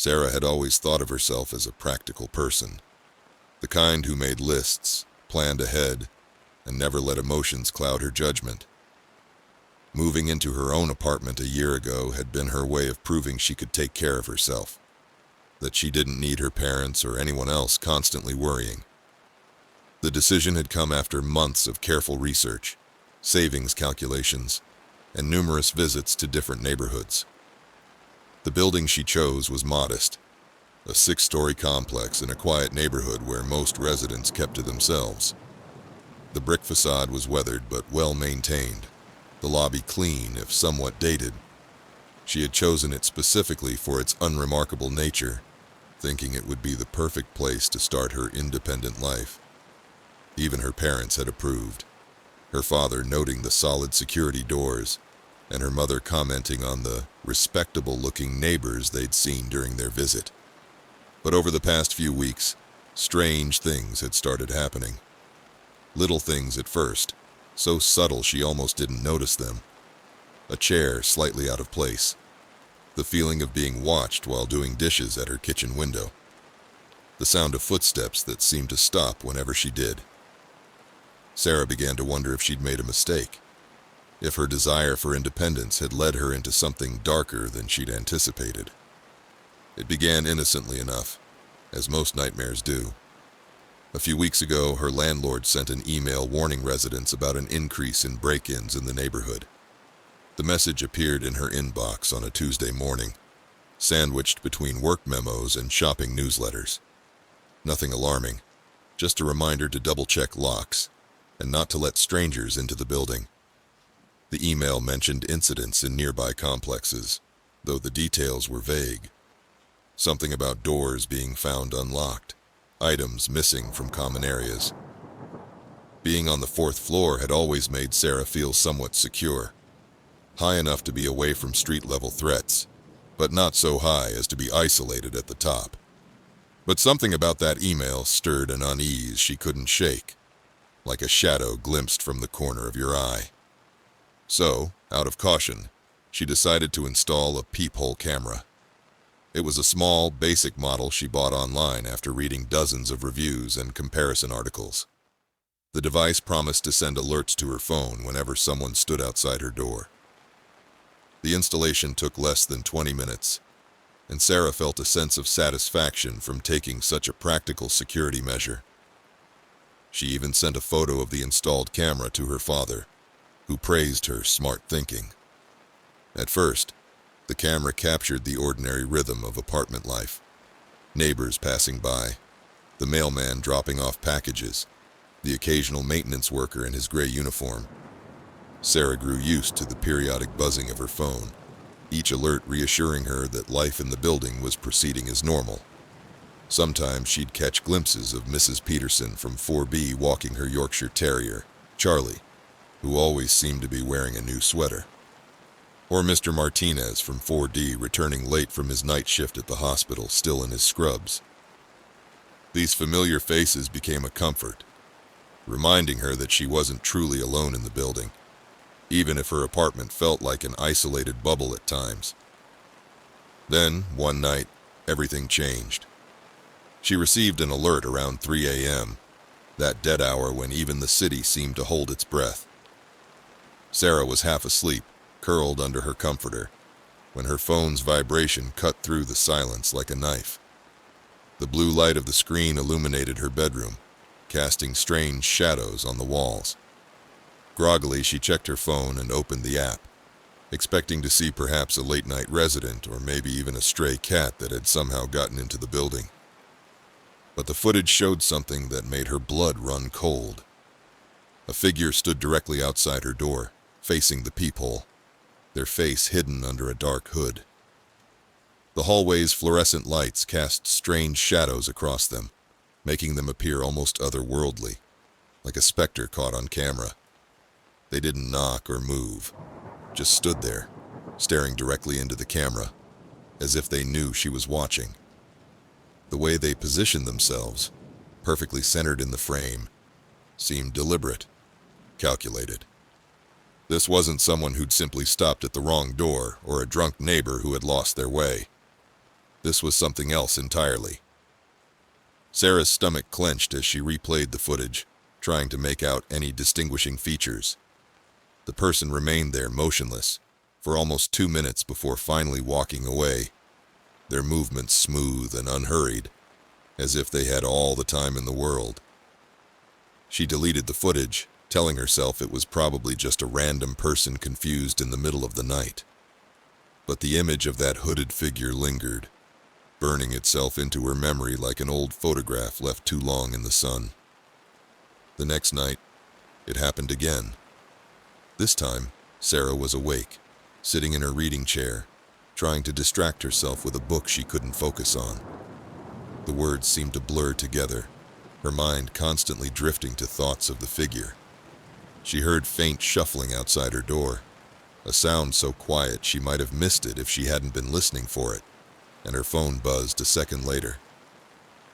Sarah had always thought of herself as a practical person, the kind who made lists, planned ahead, and never let emotions cloud her judgment. Moving into her own apartment a year ago had been her way of proving she could take care of herself, that she didn't need her parents or anyone else constantly worrying. The decision had come after months of careful research, savings calculations, and numerous visits to different neighborhoods. The building she chose was modest, a 6-story complex in a quiet neighborhood where most residents kept to themselves. The brick facade was weathered but well maintained, the lobby clean if somewhat dated. She had chosen it specifically for its unremarkable nature, thinking it would be the perfect place to start her independent life. Even her parents had approved, her father noting the solid security doors, and her mother commenting on the respectable-looking neighbors they'd seen during their visit. But over the past few weeks, strange things had started happening. Little things at first, so subtle she almost didn't notice them. A chair slightly out of place, the feeling of being watched while doing dishes at her kitchen window, the sound of footsteps that seemed to stop whenever she did. Sarah began to wonder if she'd made a mistake, if her desire for independence had led her into something darker than she'd anticipated. It began innocently enough, as most nightmares do. A few weeks ago, her landlord sent an email warning residents about an increase in break-ins in the neighborhood. The message appeared in her inbox on a Tuesday morning, sandwiched between work memos and shopping newsletters. Nothing alarming, just a reminder to double-check locks and not to let strangers into the building. The email mentioned incidents in nearby complexes, though the details were vague. Something about doors being found unlocked, items missing from common areas. Being on the 4th floor had always made Sarah feel somewhat secure, high enough to be away from street-level threats, but not so high as to be isolated at the top. But something about that email stirred an unease she couldn't shake, like a shadow glimpsed from the corner of your eye. So, out of caution, she decided to install a peephole camera. It was a small, basic model she bought online after reading dozens of reviews and comparison articles. The device promised to send alerts to her phone whenever someone stood outside her door. The installation took less than 20 minutes, and Sarah felt a sense of satisfaction from taking such a practical security measure. She even sent a photo of the installed camera to her father, who praised her smart thinking. At first, the camera captured the ordinary rhythm of apartment life. Neighbors passing by, the mailman dropping off packages, the occasional maintenance worker in his gray uniform. Sarah grew used to the periodic buzzing of her phone, each alert reassuring her that life in the building was proceeding as normal. Sometimes she'd catch glimpses of Mrs. Peterson from 4B walking her Yorkshire Terrier, Charlie, who always seemed to be wearing a new sweater. Or Mr. Martinez from 4D returning late from his night shift at the hospital, still in his scrubs. These familiar faces became a comfort, reminding her that she wasn't truly alone in the building, even if her apartment felt like an isolated bubble at times. Then, one night, everything changed. She received an alert around 3 a.m., that dead hour when even the city seemed to hold its breath. Sarah was half asleep, curled under her comforter, when her phone's vibration cut through the silence like a knife. The blue light of the screen illuminated her bedroom, casting strange shadows on the walls. Groggily, she checked her phone and opened the app, expecting to see perhaps a late-night resident or maybe even a stray cat that had somehow gotten into the building. But the footage showed something that made her blood run cold. A figure stood directly outside her door, facing the peephole, their face hidden under a dark hood. The hallway's fluorescent lights cast strange shadows across them, making them appear almost otherworldly, like a specter caught on camera. They didn't knock or move, just stood there, staring directly into the camera, as if they knew she was watching. The way they positioned themselves, perfectly centered in the frame, seemed deliberate, calculated. This wasn't someone who'd simply stopped at the wrong door or a drunk neighbor who had lost their way. This was something else entirely. Sarah's stomach clenched as she replayed the footage, trying to make out any distinguishing features. The person remained there motionless for almost 2 minutes before finally walking away, their movements smooth and unhurried, as if they had all the time in the world. She deleted the footage, telling herself it was probably just a random person confused in the middle of the night. But the image of that hooded figure lingered, burning itself into her memory like an old photograph left too long in the sun. The next night, it happened again. This time, Sarah was awake, sitting in her reading chair, trying to distract herself with a book she couldn't focus on. The words seemed to blur together, her mind constantly drifting to thoughts of the figure. She heard faint shuffling outside her door, a sound so quiet she might have missed it if she hadn't been listening for it, and her phone buzzed a second later.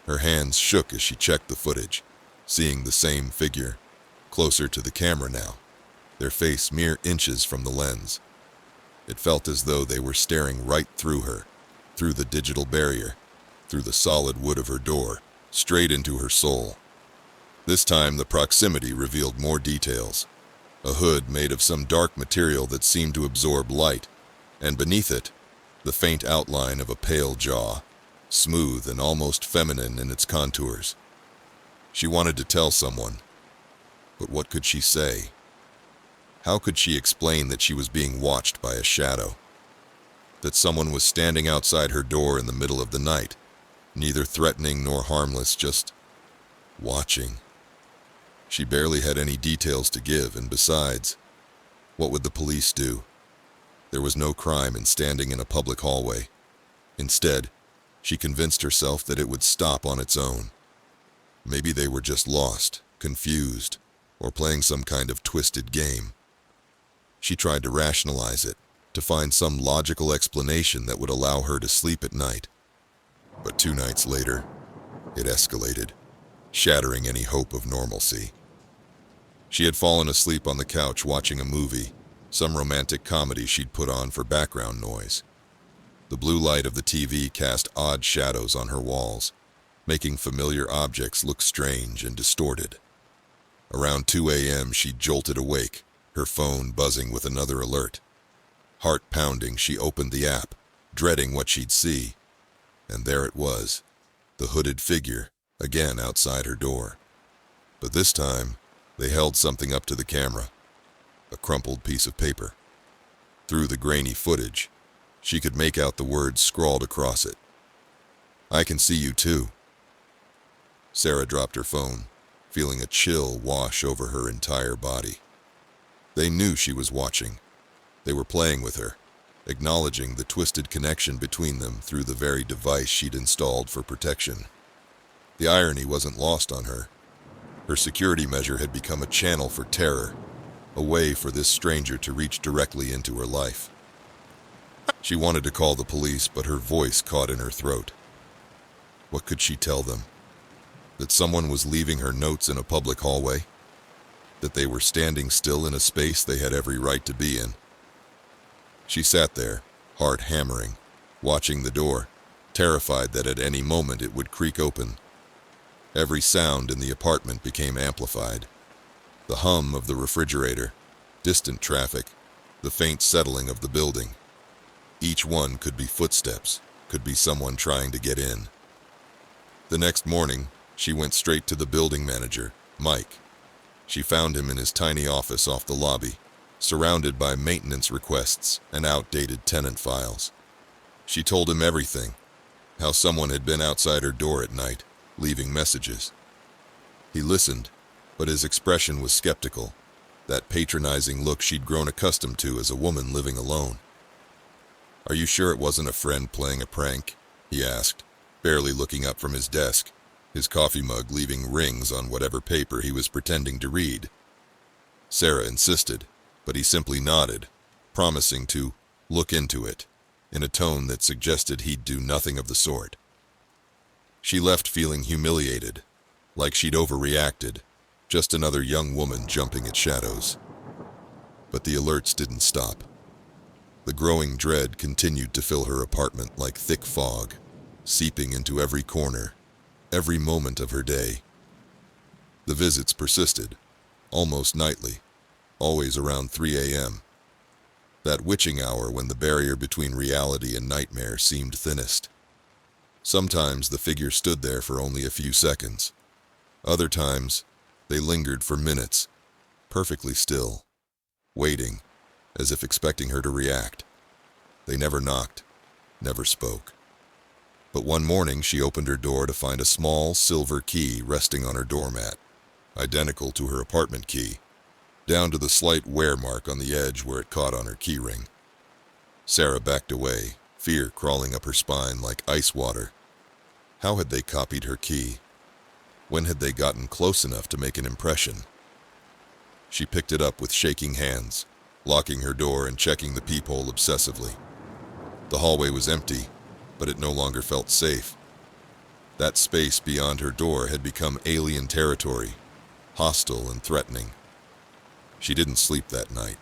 Her hands shook as she checked the footage, seeing the same figure, closer to the camera now, their face mere inches from the lens. It felt as though they were staring right through her, through the digital barrier, through the solid wood of her door, straight into her soul. This time the proximity revealed more details. A hood made of some dark material that seemed to absorb light, and beneath it, the faint outline of a pale jaw, smooth and almost feminine in its contours. She wanted to tell someone, but what could she say? How could she explain that she was being watched by a shadow? That someone was standing outside her door in the middle of the night, neither threatening nor harmless, just watching. She barely had any details to give, and besides, what would the police do? There was no crime in standing in a public hallway. Instead, she convinced herself that it would stop on its own. Maybe they were just lost, confused, or playing some kind of twisted game. She tried to rationalize it, to find some logical explanation that would allow her to sleep at night. But 2 nights later, it escalated, shattering any hope of normalcy. She had fallen asleep on the couch watching a movie, some romantic comedy she'd put on for background noise. The blue light of the TV cast odd shadows on her walls, making familiar objects look strange and distorted. Around 2 a.m., she jolted awake, her phone buzzing with another alert. Heart pounding, she opened the app, dreading what she'd see. And there it was, the hooded figure, again outside her door. But this time, they held something up to the camera, a crumpled piece of paper. Through the grainy footage, she could make out the words scrawled across it. "I can see you too." Sarah dropped her phone, feeling a chill wash over her entire body. They knew she was watching. They were playing with her, acknowledging the twisted connection between them through the very device she'd installed for protection. The irony wasn't lost on her. Her security measure had become a channel for terror, a way for this stranger to reach directly into her life. She wanted to call the police, but her voice caught in her throat. What could she tell them? That someone was leaving her notes in a public hallway? That they were standing still in a space they had every right to be in? She sat there, heart hammering, watching the door, terrified that at any moment it would creak open. Every sound in the apartment became amplified. The hum of the refrigerator, distant traffic, the faint settling of the building. Each one could be footsteps, could be someone trying to get in. The next morning, she went straight to the building manager, Mike. She found him in his tiny office off the lobby, surrounded by maintenance requests and outdated tenant files. She told him everything, how someone had been outside her door at night, leaving messages. He listened, but his expression was skeptical, that patronizing look she'd grown accustomed to as a woman living alone. "Are you sure it wasn't a friend playing a prank?" he asked, barely looking up from his desk, his coffee mug leaving rings on whatever paper he was pretending to read. Sarah insisted, but he simply nodded, promising to look into it, in a tone that suggested he'd do nothing of the sort. She left feeling humiliated, like she'd overreacted, just another young woman jumping at shadows. But the alerts didn't stop. The growing dread continued to fill her apartment like thick fog, seeping into every corner, every moment of her day. The visits persisted, almost nightly, always around 3 a.m., that witching hour when the barrier between reality and nightmare seemed thinnest. Sometimes the figure stood there for only a few seconds. Other times, they lingered for minutes, perfectly still, waiting, as if expecting her to react. They never knocked, never spoke. But one morning she opened her door to find a small silver key resting on her doormat, identical to her apartment key, down to the slight wear mark on the edge where it caught on her keyring. Sarah backed away, fear crawling up her spine like ice water. How had they copied her key? When had they gotten close enough to make an impression? She picked it up with shaking hands, locking her door and checking the peephole obsessively. The hallway was empty, but it no longer felt safe. That space beyond her door had become alien territory, hostile and threatening. She didn't sleep that night.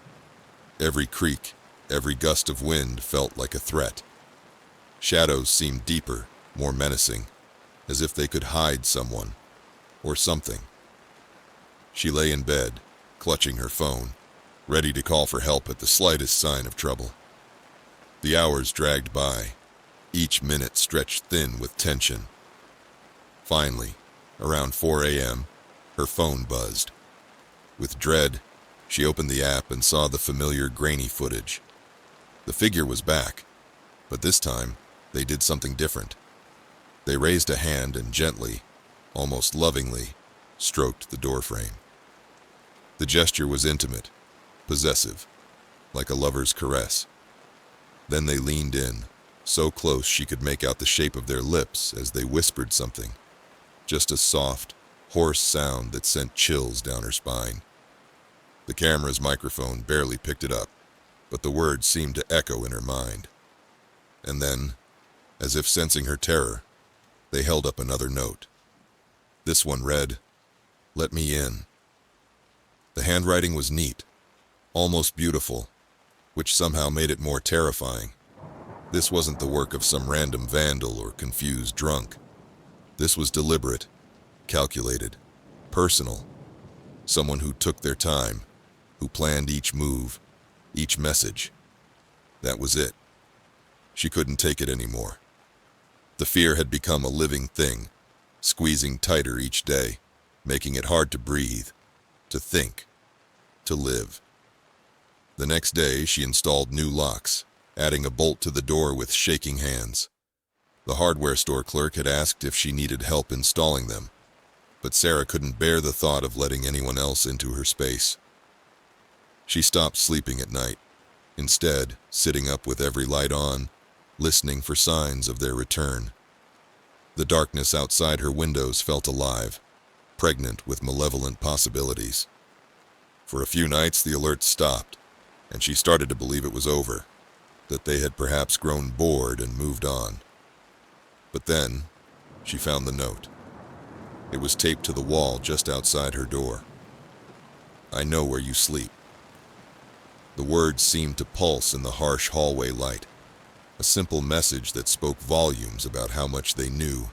Every creak, every gust of wind felt like a threat. Shadows seemed deeper, more menacing, as if they could hide someone, or something. She lay in bed, clutching her phone, ready to call for help at the slightest sign of trouble. The hours dragged by, each minute stretched thin with tension. Finally, around 4 a.m., her phone buzzed. With dread, she opened the app and saw the familiar grainy footage. The figure was back, but this time, they did something different. They raised a hand and gently, almost lovingly, stroked the doorframe. The gesture was intimate, possessive, like a lover's caress. Then they leaned in, so close she could make out the shape of their lips as they whispered something. Just a soft, hoarse sound that sent chills down her spine. The camera's microphone barely picked it up, but the words seemed to echo in her mind. And then, as if sensing her terror, they held up another note. This one read, "Let me in." The handwriting was neat, almost beautiful, which somehow made it more terrifying. This wasn't the work of some random vandal or confused drunk. This was deliberate, calculated, personal. Someone who took their time, who planned each move, each message. That was it. She couldn't take it anymore. The fear had become a living thing, squeezing tighter each day, making it hard to breathe, to think, to live. The next day, she installed new locks, adding a bolt to the door with shaking hands. The hardware store clerk had asked if she needed help installing them, but Sarah couldn't bear the thought of letting anyone else into her space. She stopped sleeping at night, instead sitting up with every light on, listening for signs of their return. The darkness outside her windows felt alive, pregnant with malevolent possibilities. For a few nights the alerts stopped, and she started to believe it was over, that they had perhaps grown bored and moved on. But then, she found the note. It was taped to the wall just outside her door. "I know where you sleep." The words seemed to pulse in the harsh hallway light, a simple message that spoke volumes about how much they knew,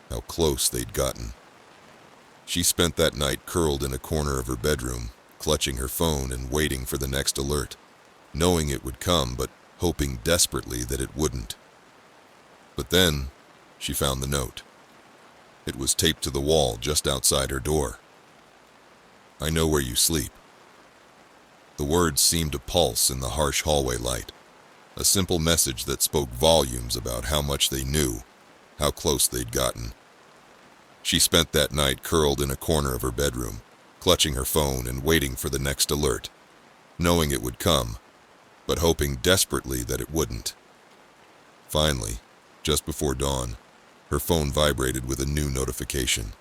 how close they'd gotten. She spent that night curled in a corner of her bedroom, clutching her phone and waiting for the next alert, knowing it would come but hoping desperately that it wouldn't. But then, she found the note. It was taped to the wall just outside her door. "I know where you sleep." The words seemed to pulse in the harsh hallway light, a simple message that spoke volumes about how much they knew, how close they'd gotten. She spent that night curled in a corner of her bedroom, clutching her phone and waiting for the next alert, knowing it would come, but hoping desperately that it wouldn't. Finally, just before dawn, her phone vibrated with a new notification.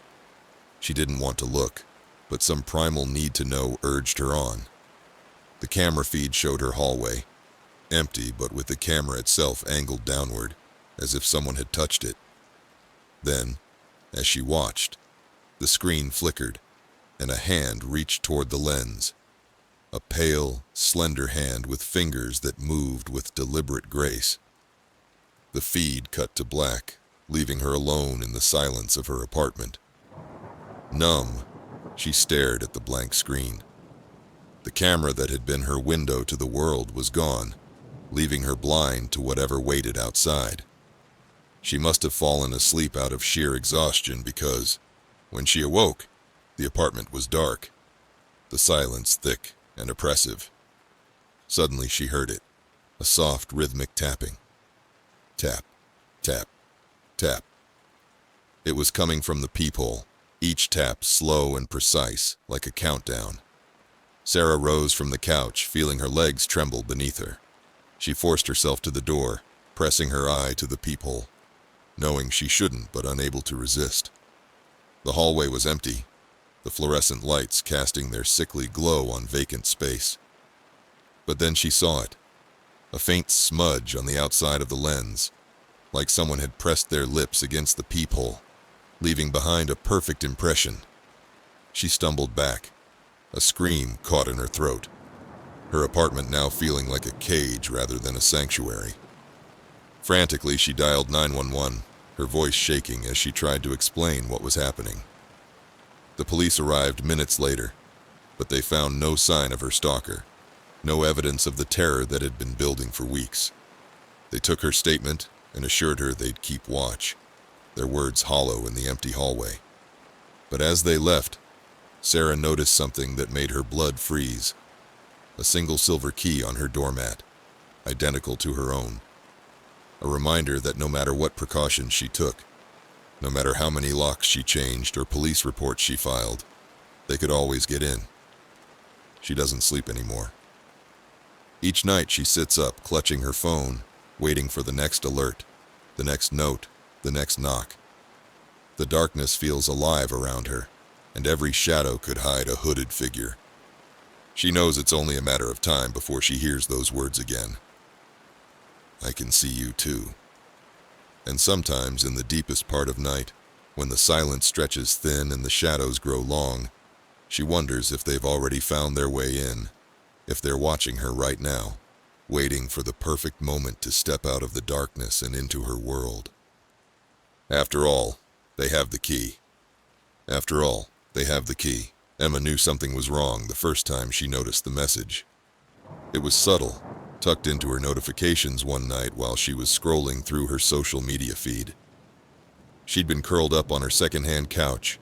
She didn't want to look, but some primal need to know urged her on. The camera feed showed her hallway, empty but with the camera itself angled downward, as if someone had touched it. Then, as she watched, the screen flickered, and a hand reached toward the lens. A pale, slender hand with fingers that moved with deliberate grace. The feed cut to black, leaving her alone in the silence of her apartment. Numb, she stared at the blank screen. The camera that had been her window to the world was gone, leaving her blind to whatever waited outside. She must have fallen asleep out of sheer exhaustion because, when she awoke, the apartment was dark, the silence thick and oppressive. Suddenly she heard it, a soft rhythmic tapping. Tap, tap, tap. It was coming from the peephole, each tap slow and precise, like a countdown. Sarah rose from the couch, feeling her legs tremble beneath her. She forced herself to the door, pressing her eye to the peephole, knowing she shouldn't but unable to resist. The hallway was empty, the fluorescent lights casting their sickly glow on vacant space. But then she saw it, a faint smudge on the outside of the lens, like someone had pressed their lips against the peephole, leaving behind a perfect impression. She stumbled back, a scream caught in her throat, her apartment now feeling like a cage rather than a sanctuary. Frantically, she dialed 911, her voice shaking as she tried to explain what was happening. The police arrived minutes later, but they found no sign of her stalker, no evidence of the terror that had been building for weeks. They took her statement and assured her they'd keep watch, their words hollow in the empty hallway. But as they left, Sarah noticed something that made her blood freeze. A single silver key on her doormat, identical to her own. A reminder that no matter what precautions she took, no matter how many locks she changed or police reports she filed, they could always get in. She doesn't sleep anymore. Each night she sits up, clutching her phone, waiting for the next alert, the next note, the next knock. The darkness feels alive around her, and every shadow could hide a hooded figure. She knows it's only a matter of time before she hears those words again. I can see you too. And sometimes in the deepest part of night, when the silence stretches thin and the shadows grow long, she wonders if they've already found their way in, if they're watching her right now, waiting for the perfect moment to step out of the darkness and into her world. After all, they have the key. After all, they have the key. Emma knew something was wrong the first time she noticed the message. It was subtle, tucked into her notifications one night while she was scrolling through her social media feed. She'd been curled up on her second-hand couch,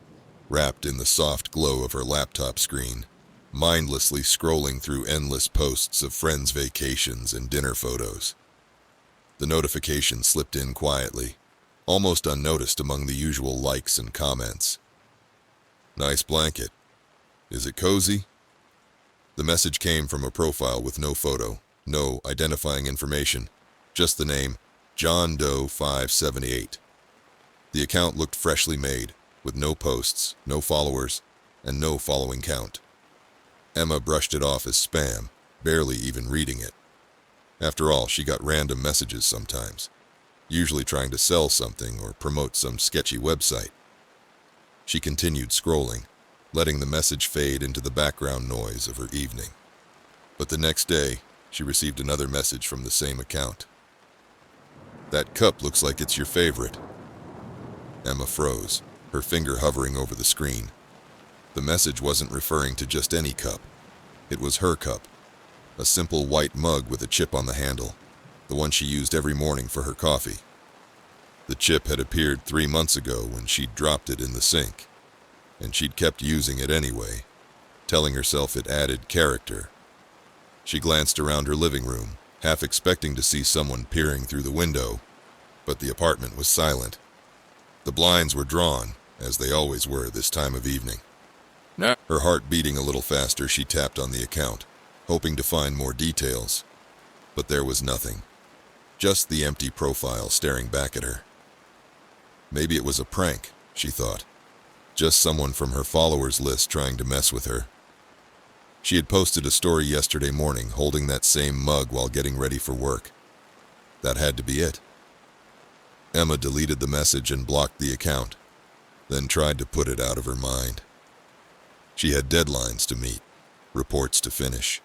wrapped in the soft glow of her laptop screen, mindlessly scrolling through endless posts of friends' vacations and dinner photos. The notification slipped in quietly, almost unnoticed among the usual likes and comments. Nice blanket. Is it cozy? The message came from a profile with no photo, no identifying information, just the name, John Doe 578. The account looked freshly made, with no posts, no followers, and no following count. Emma brushed it off as spam, barely even reading it. After all, she got random messages sometimes, usually trying to sell something or promote some sketchy website. She continued scrolling, letting the message fade into the background noise of her evening. But the next day, she received another message from the same account. That cup looks like it's your favorite. Emma froze, her finger hovering over the screen. The message wasn't referring to just any cup. It was her cup, a simple white mug with a chip on the handle, the one she used every morning for her coffee. The chip had appeared 3 months ago when she'd dropped it in the sink, and she'd kept using it anyway, telling herself it added character. She glanced around her living room, half expecting to see someone peering through the window, but the apartment was silent. The blinds were drawn, as they always were this time of evening. No. Her heart beating a little faster, she tapped on the account, hoping to find more details. But there was nothing. Just the empty profile staring back at her. Maybe it was a prank, she thought. Just someone from her followers list trying to mess with her. She had posted a story yesterday morning holding that same mug while getting ready for work. That had to be it. Emma deleted the message and blocked the account, then tried to put it out of her mind. She had deadlines to meet, reports to finish.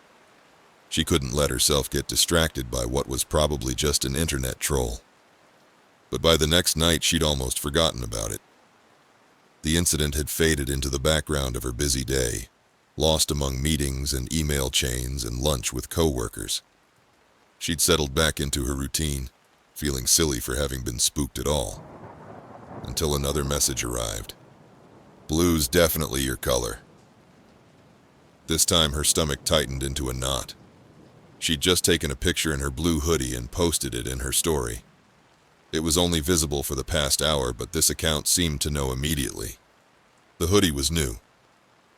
She couldn't let herself get distracted by what was probably just an internet troll. But by the next night, she'd almost forgotten about it. The incident had faded into the background of her busy day, lost among meetings and email chains and lunch with coworkers. She'd settled back into her routine, feeling silly for having been spooked at all, until another message arrived. "Blue's definitely your color." This time her stomach tightened into a knot. She'd just taken a picture in her blue hoodie and posted it in her story. It was only visible for the past hour, but this account seemed to know immediately. The hoodie was new.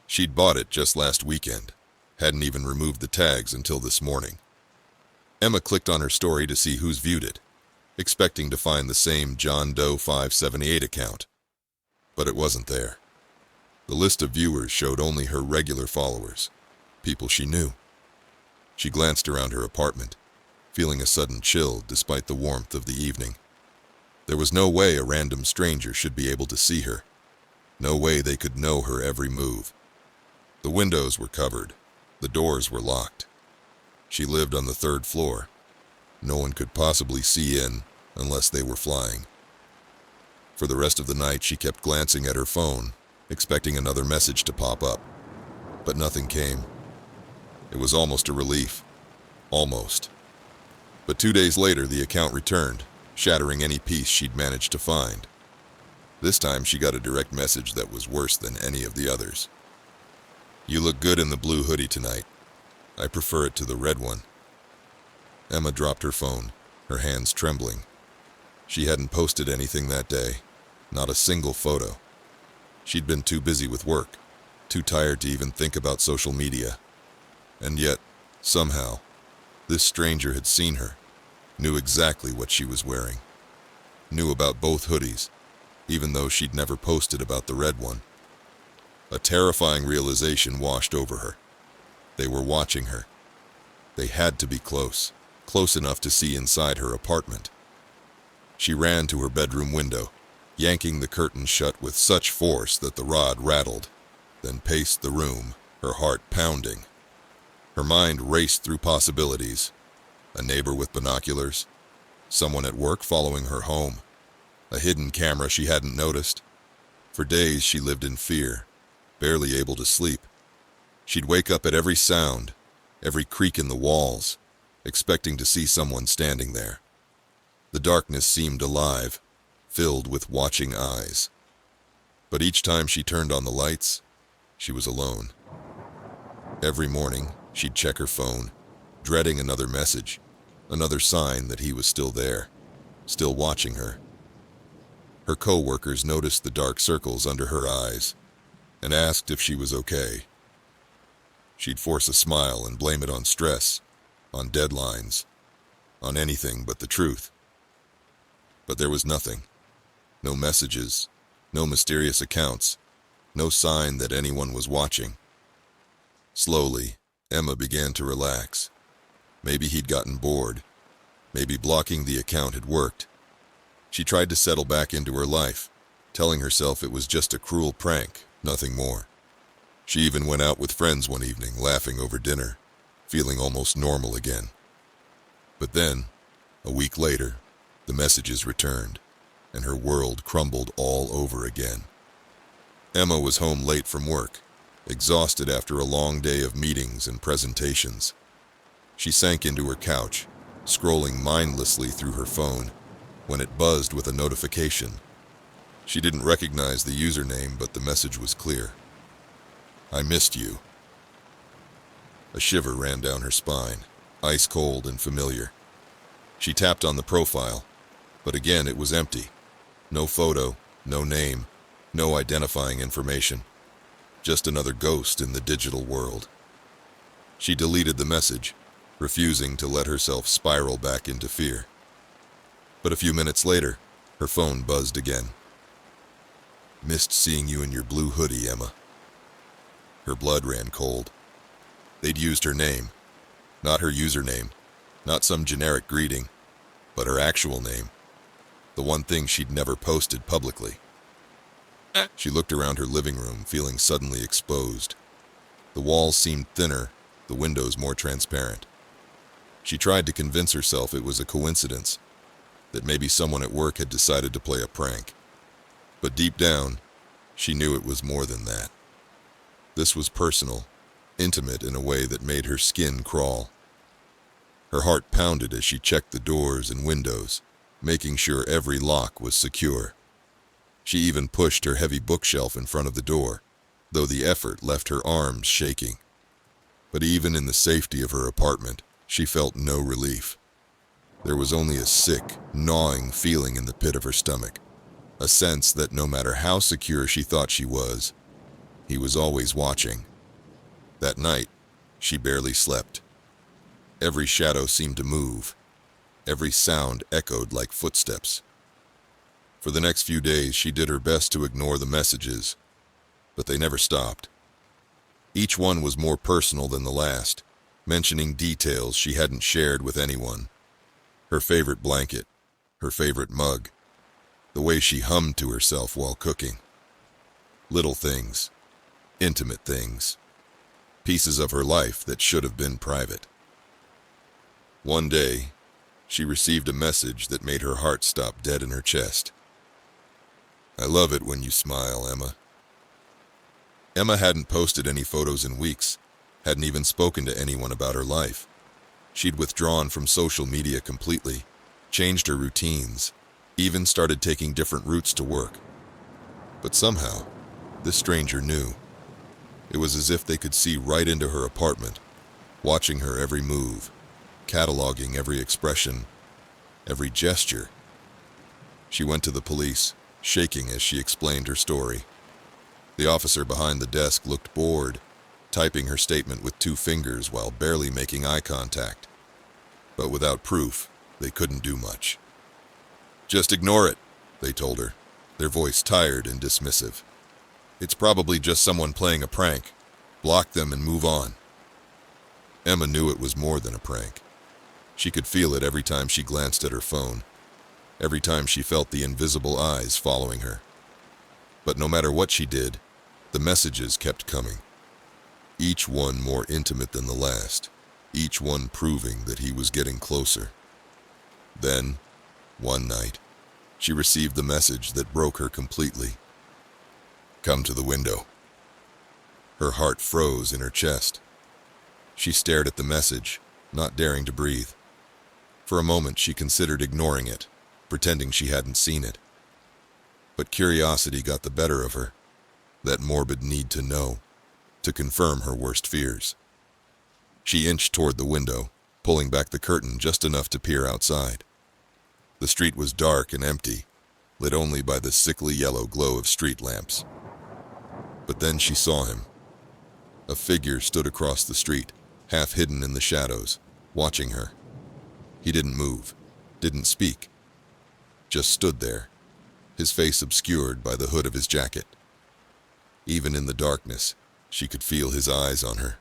She'd bought it just last weekend, hadn't even removed the tags until this morning. Emma clicked on her story to see who's viewed it, expecting to find the same John Doe 578 account. But it wasn't there. The list of viewers showed only her regular followers, people she knew. She glanced around her apartment, feeling a sudden chill despite the warmth of the evening. There was no way a random stranger should be able to see her. No way they could know her every move. The windows were covered. The doors were locked. She lived on the 3rd floor. No one could possibly see in unless they were flying. For the rest of the night, she kept glancing at her phone, expecting another message to pop up. But nothing came. It was almost a relief. Almost. But 2 days later, the account returned, shattering any peace she'd managed to find. This time she got a direct message that was worse than any of the others. "You look good in the blue hoodie tonight. I prefer it to the red one." Emma dropped her phone, her hands trembling. She hadn't posted anything that day, not a single photo. She'd been too busy with work, too tired to even think about social media. And yet, somehow, this stranger had seen her, knew exactly what she was wearing, knew about both hoodies, even though she'd never posted about the red one. A terrifying realization washed over her. They were watching her. They had to be close, close enough to see inside her apartment. She ran to her bedroom window, yanking the curtain shut with such force that the rod rattled, then paced the room, her heart pounding. Her mind raced through possibilities. A neighbor with binoculars, someone at work following her home, a hidden camera she hadn't noticed. For days she lived in fear, barely able to sleep. She'd wake up at every sound, every creak in the walls, expecting to see someone standing there. The darkness seemed alive, filled with watching eyes. But each time she turned on the lights, she was alone. Every morning, she'd check her phone, dreading another message, another sign that he was still there, still watching her. Her co-workers noticed the dark circles under her eyes and asked if she was okay. She'd force a smile and blame it on stress, on deadlines, on anything but the truth. But there was nothing. No messages, no mysterious accounts, no sign that anyone was watching. Slowly, Emma began to relax. Maybe he'd gotten bored. Maybe blocking the account had worked. She tried to settle back into her life, telling herself it was just a cruel prank, nothing more. She even went out with friends one evening, laughing over dinner, feeling almost normal again. But then, a week later, the messages returned, and her world crumbled all over again. Emma was home late from work, exhausted after a long day of meetings and presentations. She sank into her couch, scrolling mindlessly through her phone, when it buzzed with a notification. She didn't recognize the username, but the message was clear. "I missed you." A shiver ran down her spine, ice cold and familiar. She tapped on the profile, but again it was empty. No photo, no name, no identifying information. Just another ghost in the digital world. She deleted the message, refusing to let herself spiral back into fear. But a few minutes later, her phone buzzed again. "Missed seeing you in your blue hoodie, Emma." Her blood ran cold. They'd used her name. Not her username, not some generic greeting, but her actual name. The one thing she'd never posted publicly. She looked around her living room, feeling suddenly exposed. The walls seemed thinner, the windows more transparent. She tried to convince herself it was a coincidence. that maybe someone at work had decided to play a prank. But deep down, she knew it was more than that. This was personal, intimate in a way that made her skin crawl. Her heart pounded as she checked the doors and windows, making sure every lock was secure. She even pushed her heavy bookshelf in front of the door, though the effort left her arms shaking. But even in the safety of her apartment, she felt no relief. There was only a sick, gnawing feeling in the pit of her stomach, a sense that no matter how secure she thought she was, he was always watching. That night, she barely slept. Every shadow seemed to move. Every sound echoed like footsteps. For the next few days, she did her best to ignore the messages, but they never stopped. Each one was more personal than the last, mentioning details she hadn't shared with anyone. Her favorite blanket, her favorite mug, the way she hummed to herself while cooking. Little things, intimate things, pieces of her life that should have been private. One day, she received a message that made her heart stop dead in her chest. "I love it when you smile, Emma." Emma hadn't posted any photos in weeks, hadn't even spoken to anyone about her life. She'd withdrawn from social media completely, changed her routines, even started taking different routes to work. But somehow, this stranger knew. It was as if they could see right into her apartment, watching her every move, cataloging every expression, every gesture. She went to the police, shaking as she explained her story. The officer behind the desk looked bored, typing her statement with 2 fingers while barely making eye contact. But without proof, they couldn't do much. "Just ignore it," they told her, their voice tired and dismissive. "It's probably just someone playing a prank. Block them and move on." Emma knew it was more than a prank. She could feel it every time she glanced at her phone, every time she felt the invisible eyes following her. But no matter what she did, the messages kept coming. Each one more intimate than the last, each one proving that he was getting closer. Then, one night, she received the message that broke her completely. "Come to the window." Her heart froze in her chest. She stared at the message, not daring to breathe. For a moment she considered ignoring it, pretending she hadn't seen it. But curiosity got the better of her, that morbid need to know, to confirm her worst fears. She inched toward the window, pulling back the curtain just enough to peer outside. The street was dark and empty, lit only by the sickly yellow glow of street lamps. But then she saw him. A figure stood across the street, half hidden in the shadows, watching her. He didn't move, didn't speak, just stood there, his face obscured by the hood of his jacket. Even in the darkness, she could feel his eyes on her,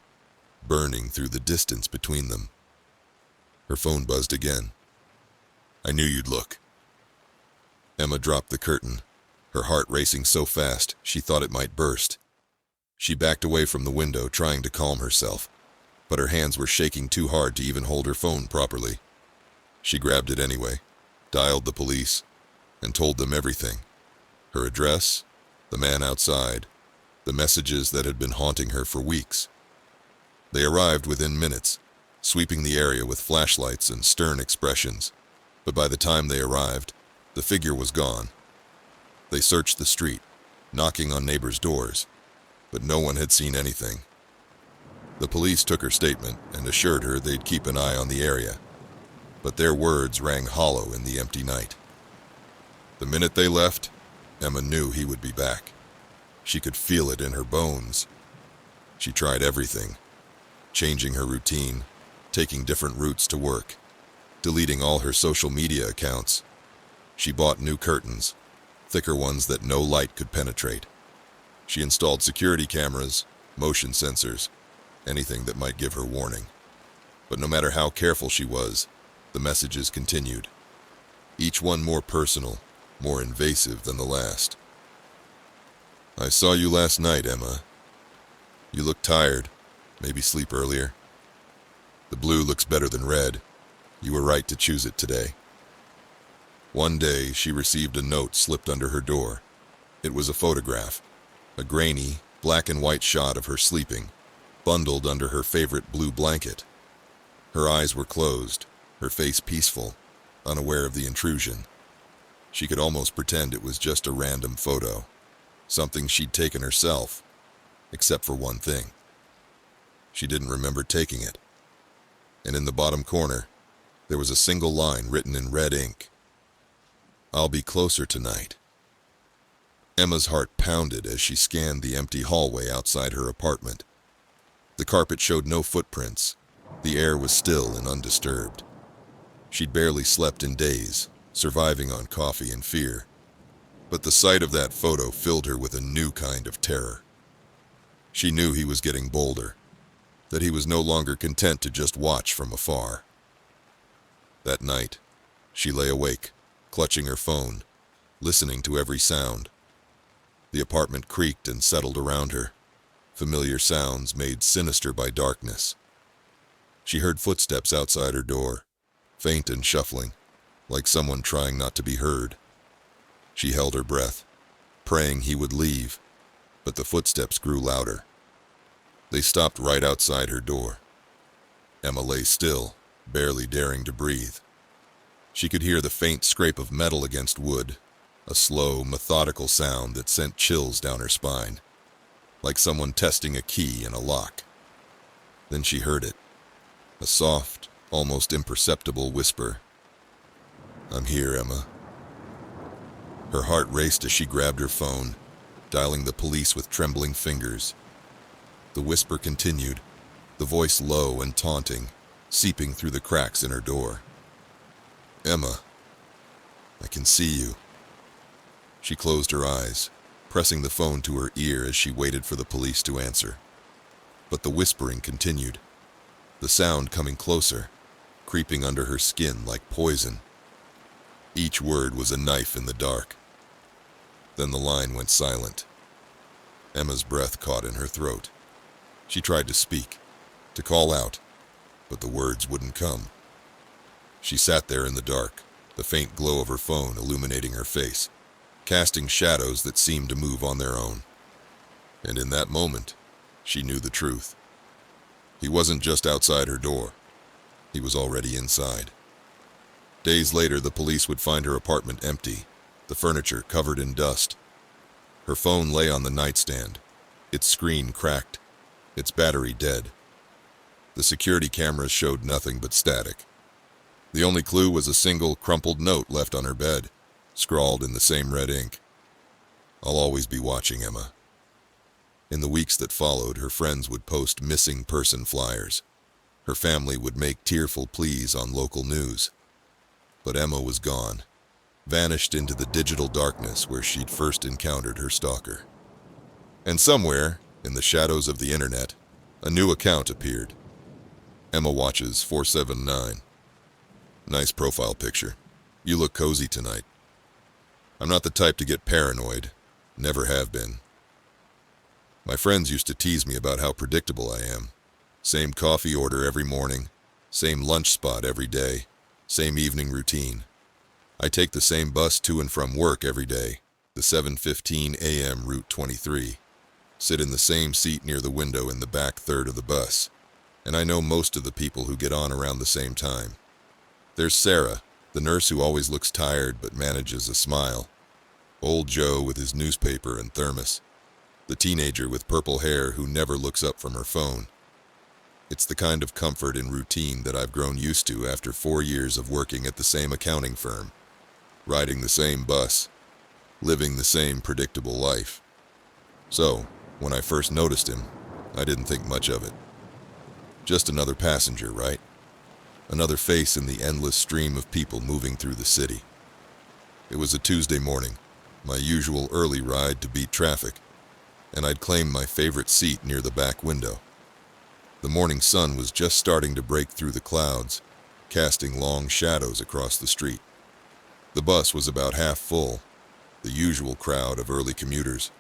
burning through the distance between them. Her phone buzzed again. "I knew you'd look." Emma dropped the curtain, her heart racing so fast she thought it might burst. She backed away from the window, trying to calm herself, but her hands were shaking too hard to even hold her phone properly. She grabbed it anyway, dialed the police, and told them everything. Her address, the man outside, the messages that had been haunting her for weeks. They arrived within minutes, sweeping the area with flashlights and stern expressions. But by the time they arrived, the figure was gone. They searched the street, knocking on neighbors' doors, but no one had seen anything. The police took her statement and assured her they'd keep an eye on the area, but their words rang hollow in the empty night. The minute they left, Emma knew he would be back. She could feel it in her bones. She tried everything, changing her routine, taking different routes to work, deleting all her social media accounts. She bought new curtains, thicker ones that no light could penetrate. She installed security cameras, motion sensors, anything that might give her warning. But no matter how careful she was, the messages continued, each one more personal, more invasive than the last. "I saw you last night, Emma. You look tired. Maybe sleep earlier. The blue looks better than red. You were right to choose it today." One day, she received a note slipped under her door. It was a photograph, a grainy, black and white shot of her sleeping, bundled under her favorite blue blanket. Her eyes were closed, her face peaceful, unaware of the intrusion. She could almost pretend it was just a random photo, something she'd taken herself, except for one thing. She didn't remember taking it. And in the bottom corner, there was a single line written in red ink. "I'll be closer tonight." Emma's heart pounded as she scanned the empty hallway outside her apartment. The carpet showed no footprints. The air was still and undisturbed. She'd barely slept in days, surviving on coffee and fear. But the sight of that photo filled her with a new kind of terror. She knew he was getting bolder, that he was no longer content to just watch from afar. That night, she lay awake, clutching her phone, listening to every sound. The apartment creaked and settled around her, familiar sounds made sinister by darkness. She heard footsteps outside her door, faint and shuffling, like someone trying not to be heard. She held her breath, praying he would leave, but the footsteps grew louder. They stopped right outside her door. Emma lay still, barely daring to breathe. She could hear the faint scrape of metal against wood, a slow, methodical sound that sent chills down her spine, like someone testing a key in a lock. Then she heard it, a soft, almost imperceptible whisper. "I'm here, Emma." Her heart raced as she grabbed her phone, dialing the police with trembling fingers. The whisper continued, the voice low and taunting, seeping through the cracks in her door. "Emma, I can see you." She closed her eyes, pressing the phone to her ear as she waited for the police to answer. But the whispering continued, the sound coming closer, creeping under her skin like poison. Each word was a knife in the dark. Then the line went silent. Emma's breath caught in her throat. She tried to speak, to call out, but the words wouldn't come. She sat there in the dark, the faint glow of her phone illuminating her face, casting shadows that seemed to move on their own. And in that moment, she knew the truth. He wasn't just outside her door. He was already inside. Days later, the police would find her apartment empty, the furniture covered in dust. Her phone lay on the nightstand, its screen cracked, its battery dead. The security cameras showed nothing but static. The only clue was a single crumpled note left on her bed, scrawled in the same red ink. "I'll always be watching, Emma." In the weeks that followed, her friends would post missing person flyers. Her family would make tearful pleas on local news. But Emma was gone, vanished into the digital darkness where she'd first encountered her stalker. And somewhere, in the shadows of the internet, a new account appeared. Emma Watches 479. "Nice profile picture. You look cozy tonight." I'm not the type to get paranoid. Never have been. My friends used to tease me about how predictable I am. Same coffee order every morning, same lunch spot every day, same evening routine. I take the same bus to and from work every day, the 7:15 a.m. Route 23. Sit in the same seat near the window in the back third of the bus, and I know most of the people who get on around the same time. There's Sarah, the nurse who always looks tired but manages a smile. Old Joe with his newspaper and thermos. The teenager with purple hair who never looks up from her phone. It's the kind of comfort and routine that I've grown used to after 4 years of working at the same accounting firm, riding the same bus, living the same predictable life. So, when I first noticed him, I didn't think much of it. Just another passenger, right? Another face in the endless stream of people moving through the city. It was a Tuesday morning, my usual early ride to beat traffic, and I'd claimed my favorite seat near the back window. The morning sun was just starting to break through the clouds, casting long shadows across the street. The bus was about half full, the usual crowd of early commuters,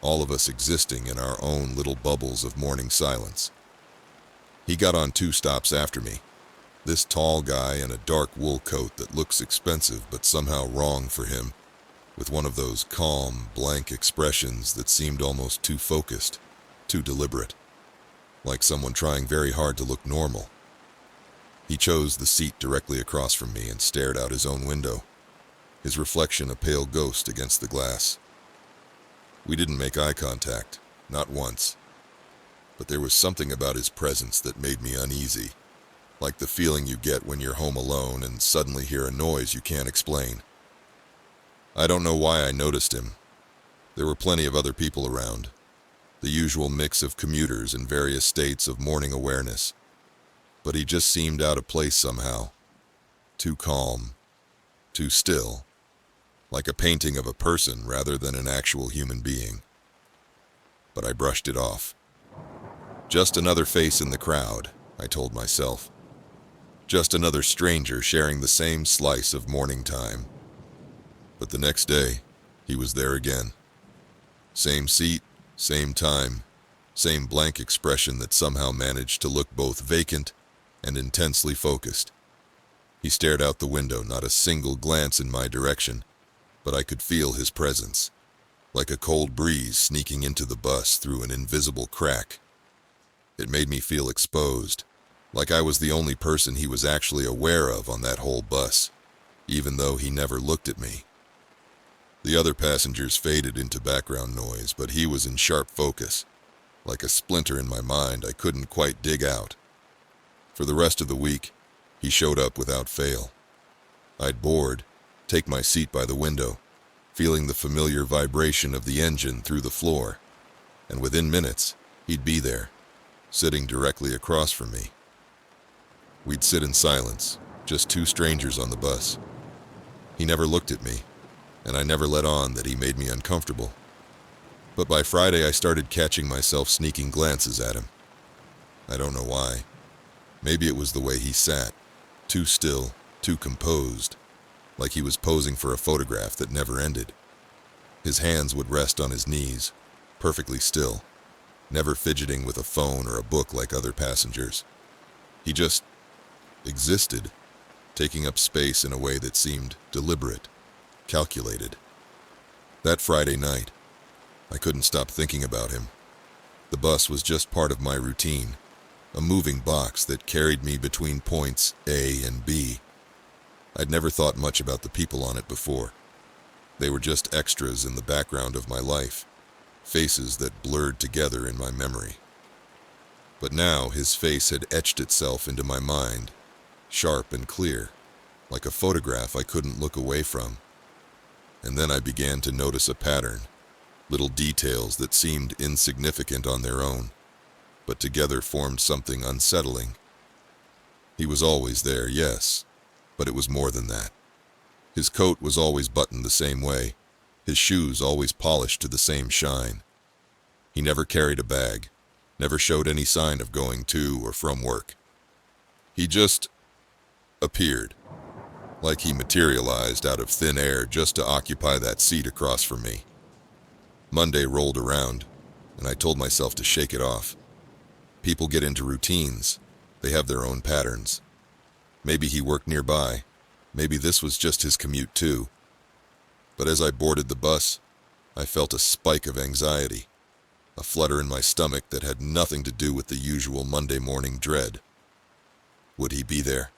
all of us existing in our own little bubbles of morning silence. He got on 2 stops after me, This tall guy in a dark wool coat that looks expensive but somehow wrong for him, with one of those calm, blank expressions that seemed almost too focused, too deliberate, like someone trying very hard to look normal. He chose the seat directly across from me and stared out his own window, his reflection a pale ghost against the glass. We didn't make eye contact, not once, but there was something about his presence that made me uneasy, like the feeling you get when you're home alone and suddenly hear a noise you can't explain. I don't know why I noticed him. There were plenty of other people around, the usual mix of commuters in various states of morning awareness, but he just seemed out of place somehow, too calm, too still, like a painting of a person rather than an actual human being. But I brushed it off. Just another face in the crowd, I told myself. Just another stranger sharing the same slice of morning time. But the next day, he was there again. Same seat, same time, same blank expression that somehow managed to look both vacant and intensely focused. He stared out the window, not a single glance in my direction, but I could feel his presence, like a cold breeze sneaking into the bus through an invisible crack. It made me feel exposed, like I was the only person he was actually aware of on that whole bus, even though he never looked at me. The other passengers faded into background noise, but he was in sharp focus, like a splinter in my mind I couldn't quite dig out. For the rest of the week, he showed up without fail. I'd board, take my seat by the window, feeling the familiar vibration of the engine through the floor, and within minutes, he'd be there, sitting directly across from me. We'd sit in silence, just two strangers on the bus. He never looked at me, and I never let on that he made me uncomfortable. But by Friday, I started catching myself sneaking glances at him. I don't know why. Maybe it was the way he sat, too still, too composed, like he was posing for a photograph that never ended. His hands would rest on his knees, perfectly still, never fidgeting with a phone or a book like other passengers. He just existed, taking up space in a way that seemed deliberate, calculated. That Friday night, I couldn't stop thinking about him. The bus was just part of my routine, a moving box that carried me between points A and B. I'd never thought much about the people on it before. They were just extras in the background of my life, faces that blurred together in my memory. But now his face had etched itself into my mind, sharp and clear, like a photograph I couldn't look away from. And then I began to notice a pattern, little details that seemed insignificant on their own, but together formed something unsettling. He was always there, yes, but it was more than that. His coat was always buttoned the same way, his shoes always polished to the same shine. He never carried a bag, never showed any sign of going to or from work. He just appeared, like he materialized out of thin air just to occupy that seat across from me. Monday rolled around, and I told myself to shake it off. People get into routines. They have their own patterns. Maybe he worked nearby. Maybe this was just his commute too. But as I boarded the bus, I felt a spike of anxiety, a flutter in my stomach that had nothing to do with the usual Monday morning dread. Would he be there?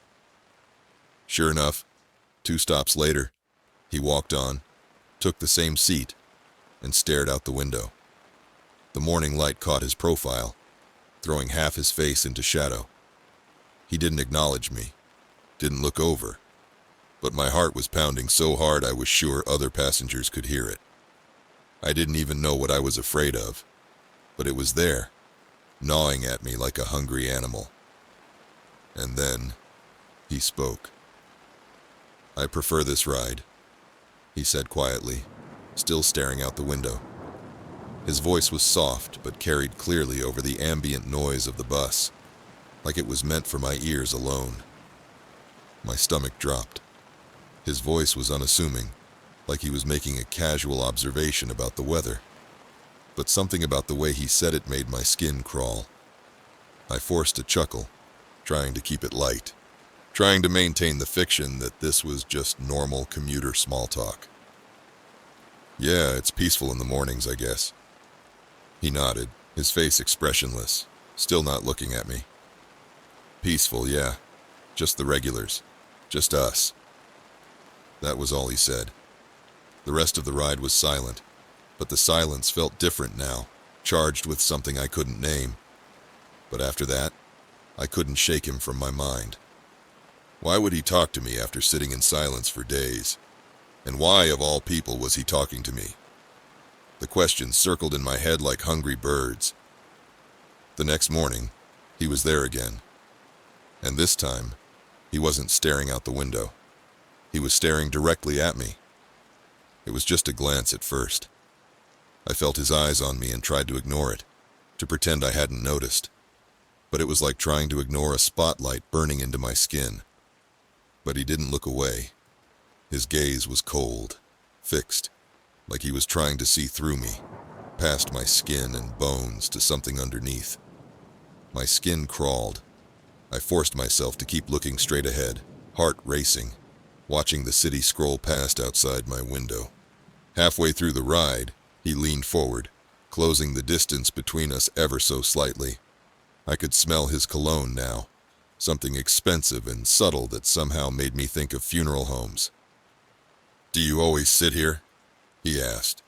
Sure enough, 2 stops later, he walked on, took the same seat, and stared out the window. The morning light caught his profile, throwing half his face into shadow. He didn't acknowledge me, didn't look over, but my heart was pounding so hard I was sure other passengers could hear it. I didn't even know what I was afraid of, but it was there, gnawing at me like a hungry animal. And then, he spoke. "I prefer this ride," he said quietly, still staring out the window. His voice was soft but carried clearly over the ambient noise of the bus, like it was meant for my ears alone. My stomach dropped. His voice was unassuming, like he was making a casual observation about the weather. But something about the way he said it made my skin crawl. I forced a chuckle, trying to keep it light. trying to maintain the fiction that this was just normal commuter small talk. Yeah, it's peaceful in the mornings, I guess. He nodded, his face expressionless, still not looking at me. Peaceful, yeah. Just the regulars. Just us. That was all he said. The rest of the ride was silent, but the silence felt different now, charged with something I couldn't name. But after that, I couldn't shake him from my mind. Why would he talk to me after sitting in silence for days? And why, of all people, was he talking to me? The questions circled in my head like hungry birds. The next morning, he was there again. And this time, he wasn't staring out the window. He was staring directly at me. It was just a glance at first. I felt his eyes on me and tried to ignore it, to pretend I hadn't noticed. But it was like trying to ignore a spotlight burning into my skin. But he didn't look away. His gaze was cold, fixed, like he was trying to see through me, past my skin and bones to something underneath. My skin crawled. I forced myself to keep looking straight ahead, heart racing, watching the city scroll past outside my window. Halfway through the ride, he leaned forward, closing the distance between us ever so slightly. I could smell his cologne now, something expensive and subtle that somehow made me think of funeral homes. "Do you always sit here?" he asked,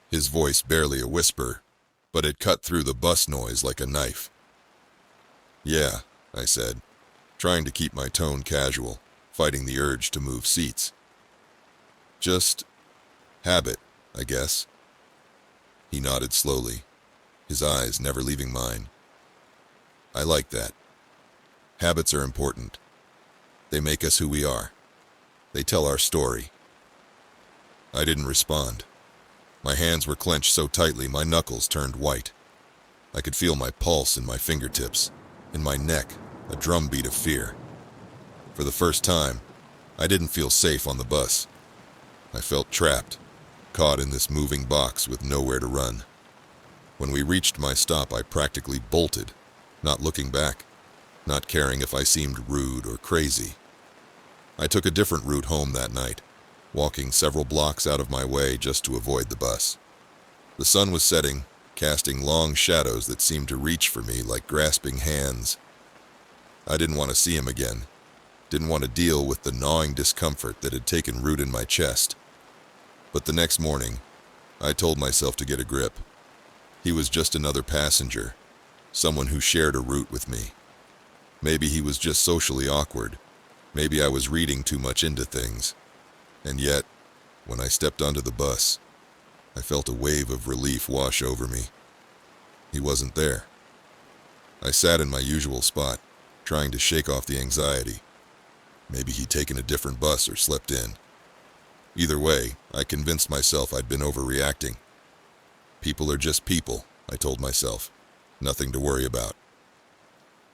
his voice barely a whisper, but it cut through the bus noise like a knife. "Yeah," I said, trying to keep my tone casual, fighting the urge to move seats. "Just habit, I guess." He nodded slowly, his eyes never leaving mine. "I like that. Habits are important. They make us who we are. They tell our story." I didn't respond. My hands were clenched so tightly my knuckles turned white. I could feel my pulse in my fingertips, in my neck, a drumbeat of fear. For the first time, I didn't feel safe on the bus. I felt trapped, caught in this moving box with nowhere to run. When we reached my stop, I practically bolted, not looking back, not caring if I seemed rude or crazy. I took a different route home that night, walking several blocks out of my way just to avoid the bus. The sun was setting, casting long shadows that seemed to reach for me like grasping hands. I didn't want to see him again, didn't want to deal with the gnawing discomfort that had taken root in my chest. But the next morning, I told myself to get a grip. He was just another passenger, someone who shared a route with me. Maybe he was just socially awkward. Maybe I was reading too much into things. And yet, when I stepped onto the bus, I felt a wave of relief wash over me. He wasn't there. I sat in my usual spot, trying to shake off the anxiety. Maybe he'd taken a different bus or slept in. Either way, I convinced myself I'd been overreacting. People are just people, I told myself. Nothing to worry about.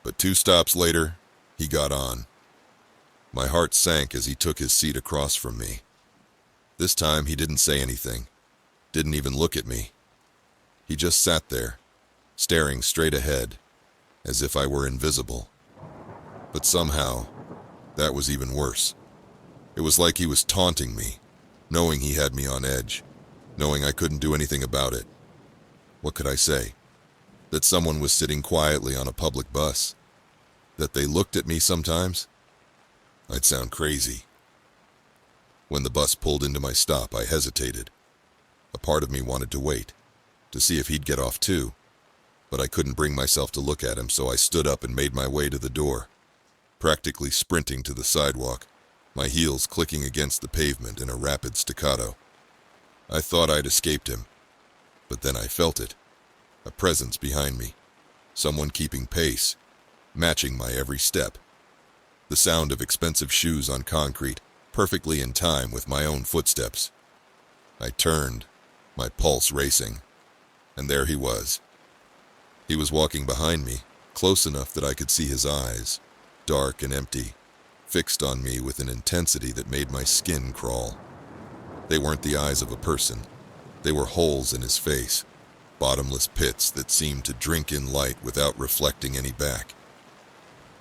But 2 stops later, he got on. My heart sank as he took his seat across from me. This time he didn't say anything, didn't even look at me. He just sat there, staring straight ahead, as if I were invisible. But somehow, that was even worse. It was like he was taunting me, knowing he had me on edge, knowing I couldn't do anything about it. What could I say? That someone was sitting quietly on a public bus? That they looked at me sometimes? I'd sound crazy. When the bus pulled into my stop, I hesitated. A part of me wanted to wait, to see if he'd get off too, but I couldn't bring myself to look at him, so I stood up and made my way to the door, practically sprinting to the sidewalk, my heels clicking against the pavement in a rapid staccato. I thought I'd escaped him, but then I felt it, a presence behind me, someone keeping pace, matching my every step. The sound of expensive shoes on concrete, perfectly in time with my own footsteps. I turned, my pulse racing, and there he was. He was walking behind me, close enough that I could see his eyes, dark and empty, fixed on me with an intensity that made my skin crawl. They weren't the eyes of a person. They were holes in his face, bottomless pits that seemed to drink in light without reflecting any back.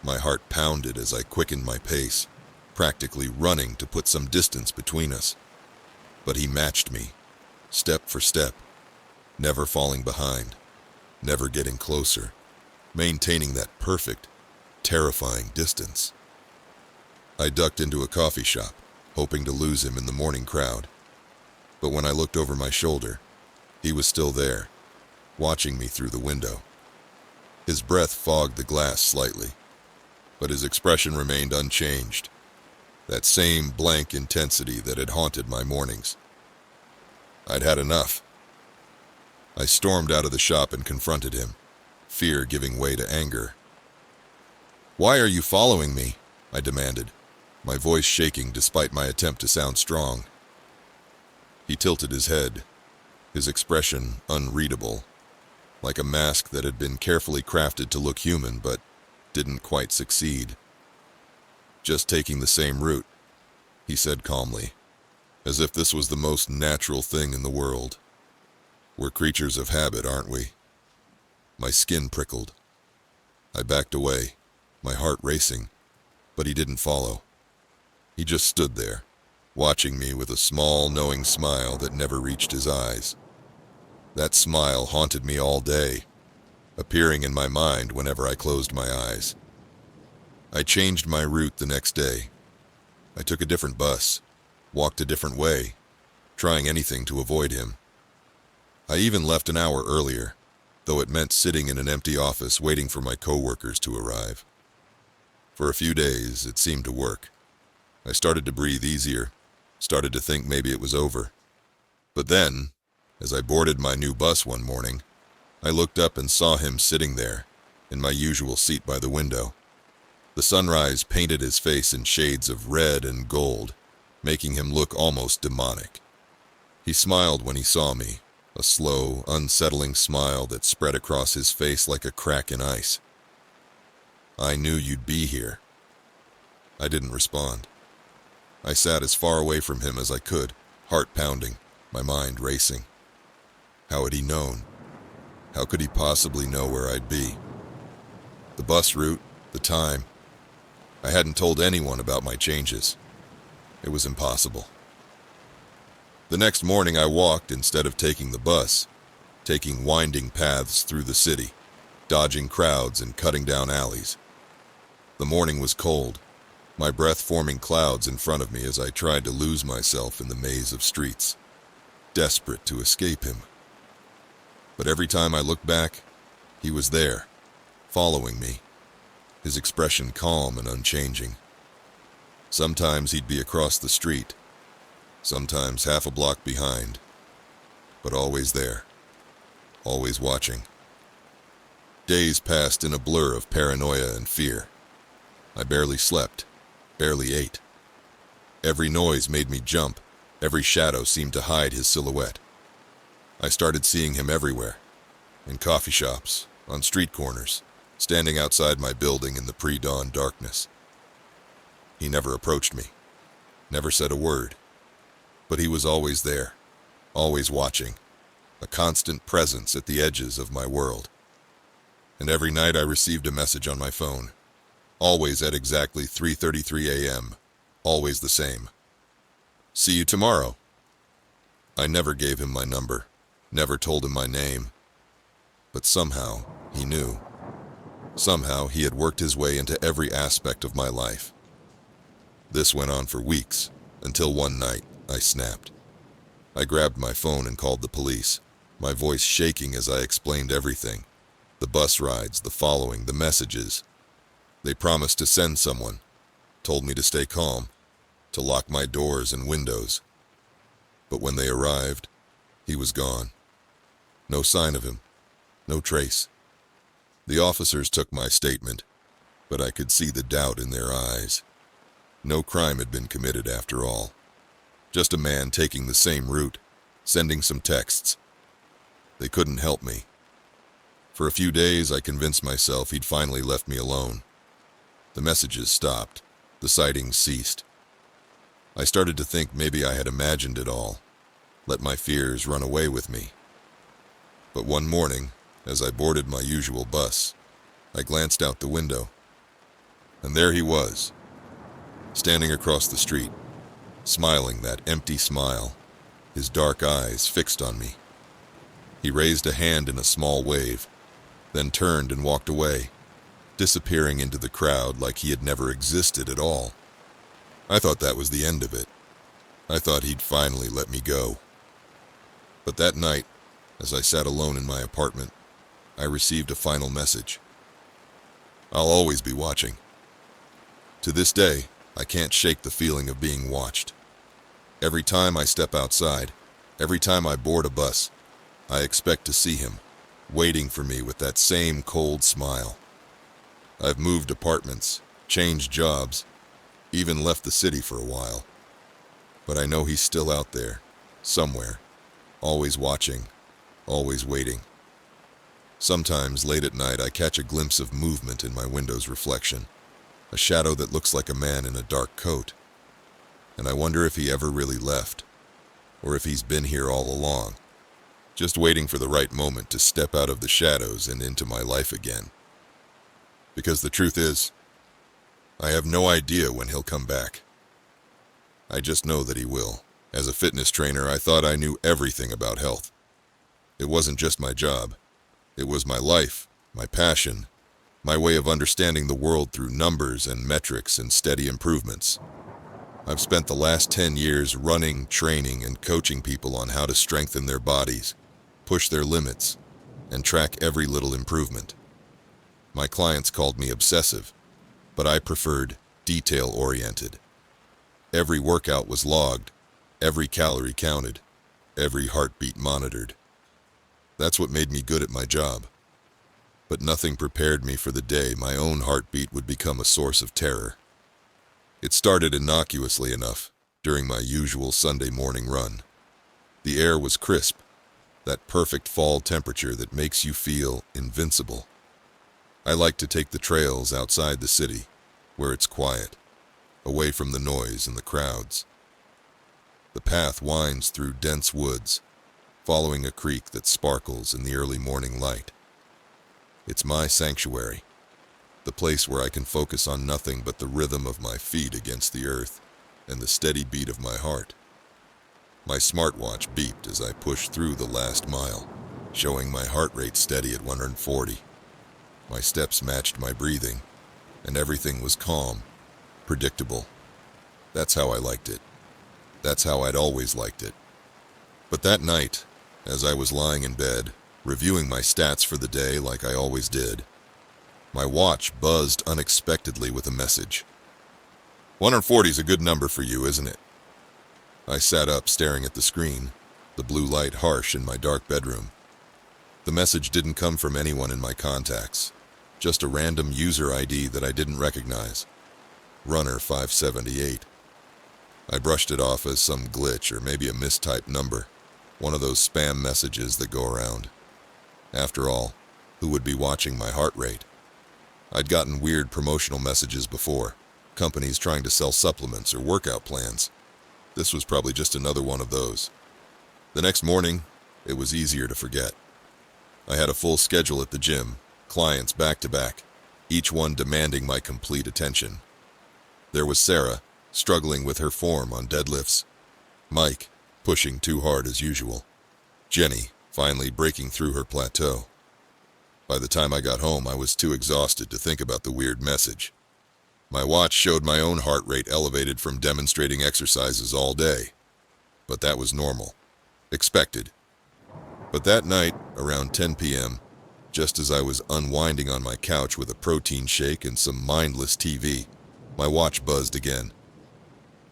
My heart pounded as I quickened my pace, practically running to put some distance between us. But he matched me, step for step, never falling behind, never getting closer, maintaining that perfect, terrifying distance. I ducked into a coffee shop, hoping to lose him in the morning crowd. But when I looked over my shoulder, he was still there, watching me through the window. His breath fogged the glass slightly, but his expression remained unchanged. That same blank intensity that had haunted my mornings. I'd had enough. I stormed out of the shop and confronted him, fear giving way to anger. "Why are you following me?" I demanded, my voice shaking despite my attempt to sound strong. He tilted his head, his expression unreadable, like a mask that had been carefully crafted to look human but didn't quite succeed. "Just taking the same route," he said calmly, as if this was the most natural thing in the world. "We're creatures of habit, aren't we?" My skin prickled. I backed away, my heart racing, but he didn't follow. He just stood there, watching me with a small, knowing smile that never reached his eyes. That smile haunted me all day, appearing in my mind whenever I closed my eyes. I changed my route the next day. I took a different bus, walked a different way, trying anything to avoid him. I even left an hour earlier, though it meant sitting in an empty office waiting for my coworkers to arrive. For a few days, it seemed to work. I started to breathe easier, started to think maybe it was over. But then, as I boarded my new bus one morning, I looked up and saw him sitting there, in my usual seat by the window. The sunrise painted his face in shades of red and gold, making him look almost demonic. He smiled when he saw me, a slow, unsettling smile that spread across his face like a crack in ice. "I knew you'd be here." I didn't respond. I sat as far away from him as I could, heart pounding, my mind racing. How had he known? How could he possibly know where I'd be? The bus route, the time. I hadn't told anyone about my changes. It was impossible. The next morning I walked instead of taking the bus, taking winding paths through the city, dodging crowds and cutting down alleys. The morning was cold, my breath forming clouds in front of me as I tried to lose myself in the maze of streets, desperate to escape him. But every time I looked back, he was there, following me, his expression calm and unchanging. Sometimes he'd be across the street, sometimes half a block behind, but always there, always watching. Days passed in a blur of paranoia and fear. I barely slept, barely ate. Every noise made me jump, every shadow seemed to hide his silhouette. I started seeing him everywhere, in coffee shops, on street corners, standing outside my building in the pre-dawn darkness. He never approached me, never said a word, but he was always there, always watching, a constant presence at the edges of my world. And every night I received a message on my phone, always at exactly 3:33 a.m., always the same. "See you tomorrow." I never gave him my number, never told him my name, but somehow he knew. Somehow he had worked his way into every aspect of my life. This went on for weeks, until one night I snapped. I grabbed my phone and called the police, my voice shaking as I explained everything. The bus rides, the following, the messages. They promised to send someone, told me to stay calm, to lock my doors and windows. But when they arrived, he was gone. No sign of him, no trace. The officers took my statement, but I could see the doubt in their eyes. No crime had been committed after all. Just a man taking the same route, sending some texts. They couldn't help me. For a few days, I convinced myself he'd finally left me alone. The messages stopped. The sightings ceased. I started to think maybe I had imagined it all, let my fears run away with me. But one morning, as I boarded my usual bus, I glanced out the window. And there he was, standing across the street, smiling that empty smile, his dark eyes fixed on me. He raised a hand in a small wave, then turned and walked away, disappearing into the crowd like he had never existed at all. I thought that was the end of it. I thought he'd finally let me go. But that night, as I sat alone in my apartment, I received a final message. I'll always be watching. To this day, I can't shake the feeling of being watched. Every time I step outside, every time I board a bus, I expect to see him, waiting for me with that same cold smile. I've moved apartments, changed jobs, even left the city for a while. But I know he's still out there, somewhere, always watching, always waiting. Sometimes late at night I catch a glimpse of movement in my window's reflection, a shadow that looks like a man in a dark coat. And I wonder if he ever really left, or if he's been here all along, just waiting for the right moment to step out of the shadows and into my life again. Because the truth is, I have no idea when he'll come back. I just know that he will. As a fitness trainer, I thought I knew everything about health. It wasn't just my job. It was my life, my passion, my way of understanding the world through numbers and metrics and steady improvements. I've spent the last 10 years running, training, and coaching people on how to strengthen their bodies, push their limits, and track every little improvement. My clients called me obsessive, but I preferred detail-oriented. Every workout was logged, every calorie counted, every heartbeat monitored. That's what made me good at my job. But nothing prepared me for the day my own heartbeat would become a source of terror. It started innocuously enough during my usual Sunday morning run. The air was crisp, that perfect fall temperature that makes you feel invincible. I like to take the trails outside the city, where it's quiet, away from the noise and the crowds. The path winds through dense woods, following a creek that sparkles in the early morning light. It's my sanctuary, the place where I can focus on nothing but the rhythm of my feet against the earth and the steady beat of my heart. My smartwatch beeped as I pushed through the last mile, showing my heart rate steady at 140. My steps matched my breathing, and everything was calm, predictable. That's how I liked it. That's how I'd always liked it. But that night, as I was lying in bed, reviewing my stats for the day like I always did, my watch buzzed unexpectedly with a message. 140's a good number for you, isn't it? I sat up staring at the screen, the blue light harsh in my dark bedroom. The message didn't come from anyone in my contacts, just a random user ID that I didn't recognize. Runner 578. I brushed it off as some glitch or maybe a mistyped number, one of those spam messages that go around. After all, who would be watching my heart rate? I'd gotten weird promotional messages before, companies trying to sell supplements or workout plans. This was probably just another one of those. The next morning, it was easier to forget. I had a full schedule at the gym, clients back to back, each one demanding my complete attention. There was Sarah, struggling with her form on deadlifts. Mike, pushing too hard as usual. Jenny, finally breaking through her plateau. By the time I got home, I was too exhausted to think about the weird message. My watch showed my own heart rate elevated from demonstrating exercises all day. But that was normal. Expected. But that night, around 10 p.m., just as I was unwinding on my couch with a protein shake and some mindless TV, my watch buzzed again.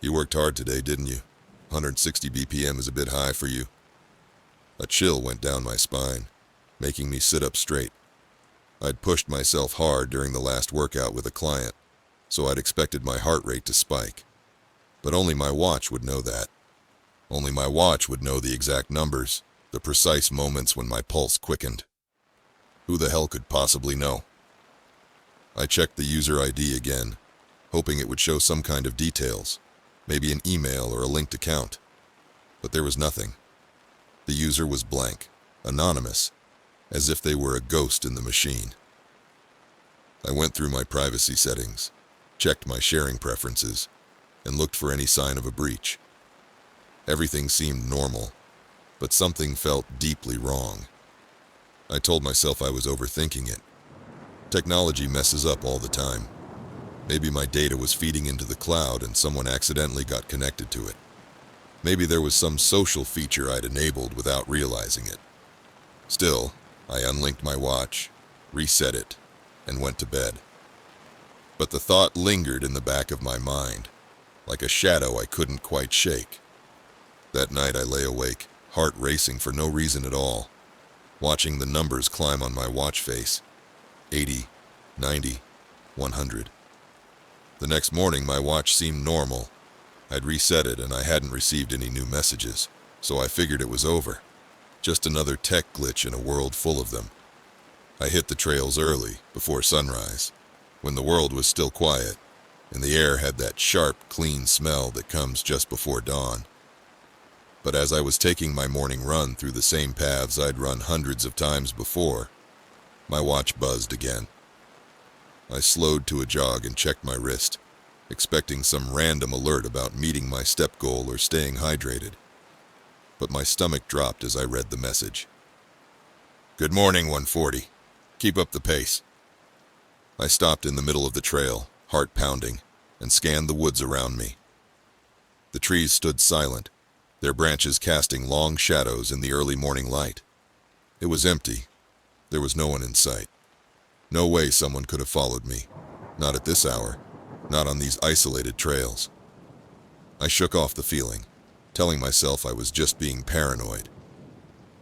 You worked hard today, didn't you? 160 BPM is a bit high for you. A chill went down my spine, making me sit up straight. I'd pushed myself hard during the last workout with a client, so I'd expected my heart rate to spike. But only my watch would know that. Only my watch would know the exact numbers, the precise moments when my pulse quickened. Who the hell could possibly know? I checked the user ID again, hoping it would show some kind of details, maybe an email or a linked account. But there was nothing. The user was blank, anonymous, as if they were a ghost in the machine. I went through my privacy settings, checked my sharing preferences, and looked for any sign of a breach. Everything seemed normal, but something felt deeply wrong. I told myself I was overthinking it. Technology messes up all the time. Maybe my data was feeding into the cloud and someone accidentally got connected to it. Maybe there was some social feature I'd enabled without realizing it. Still, I unlinked my watch, reset it, and went to bed. But the thought lingered in the back of my mind, like a shadow I couldn't quite shake. That night I lay awake, heart racing for no reason at all, watching the numbers climb on my watch face. 80, 90, 100. The next morning my watch seemed normal. I'd reset it and I hadn't received any new messages, so I figured it was over. Just another tech glitch in a world full of them. I hit the trails early, before sunrise, when the world was still quiet, and the air had that sharp, clean smell that comes just before dawn. But as I was taking my morning run through the same paths I'd run hundreds of times before, my watch buzzed again. I slowed to a jog and checked my wrist, expecting some random alert about meeting my step goal or staying hydrated. But my stomach dropped as I read the message. "Good morning, 140. Keep up the pace." I stopped in the middle of the trail, heart pounding, and scanned the woods around me. The trees stood silent, their branches casting long shadows in the early morning light. It was empty. There was no one in sight. No way someone could have followed me. Not at this hour. Not on these isolated trails. I shook off the feeling, telling myself I was just being paranoid.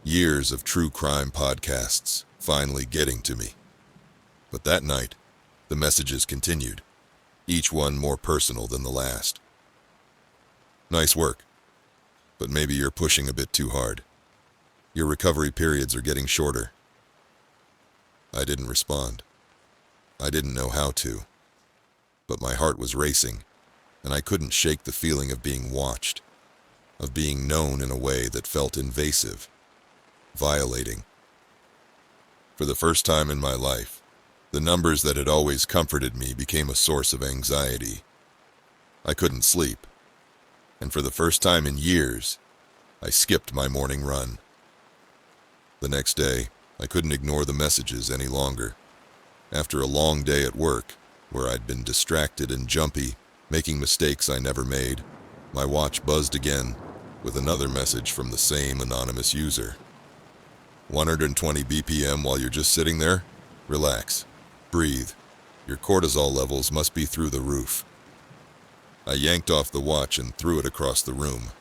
Years of true crime podcasts finally getting to me. But that night, the messages continued, each one more personal than the last. "Nice work, but maybe you're pushing a bit too hard. Your recovery periods are getting shorter." I didn't respond. I didn't know how to. But my heart was racing, and I couldn't shake the feeling of being watched, of being known in a way that felt invasive, violating. For the first time in my life, the numbers that had always comforted me became a source of anxiety. I couldn't sleep, and for the first time in years, I skipped my morning run. The next day, I couldn't ignore the messages any longer. After a long day at work, where I'd been distracted and jumpy, making mistakes I never made, my watch buzzed again with another message from the same anonymous user. 120 BPM while you're just sitting there? Relax. Breathe. Your cortisol levels must be through the roof. I yanked off the watch and threw it across the room,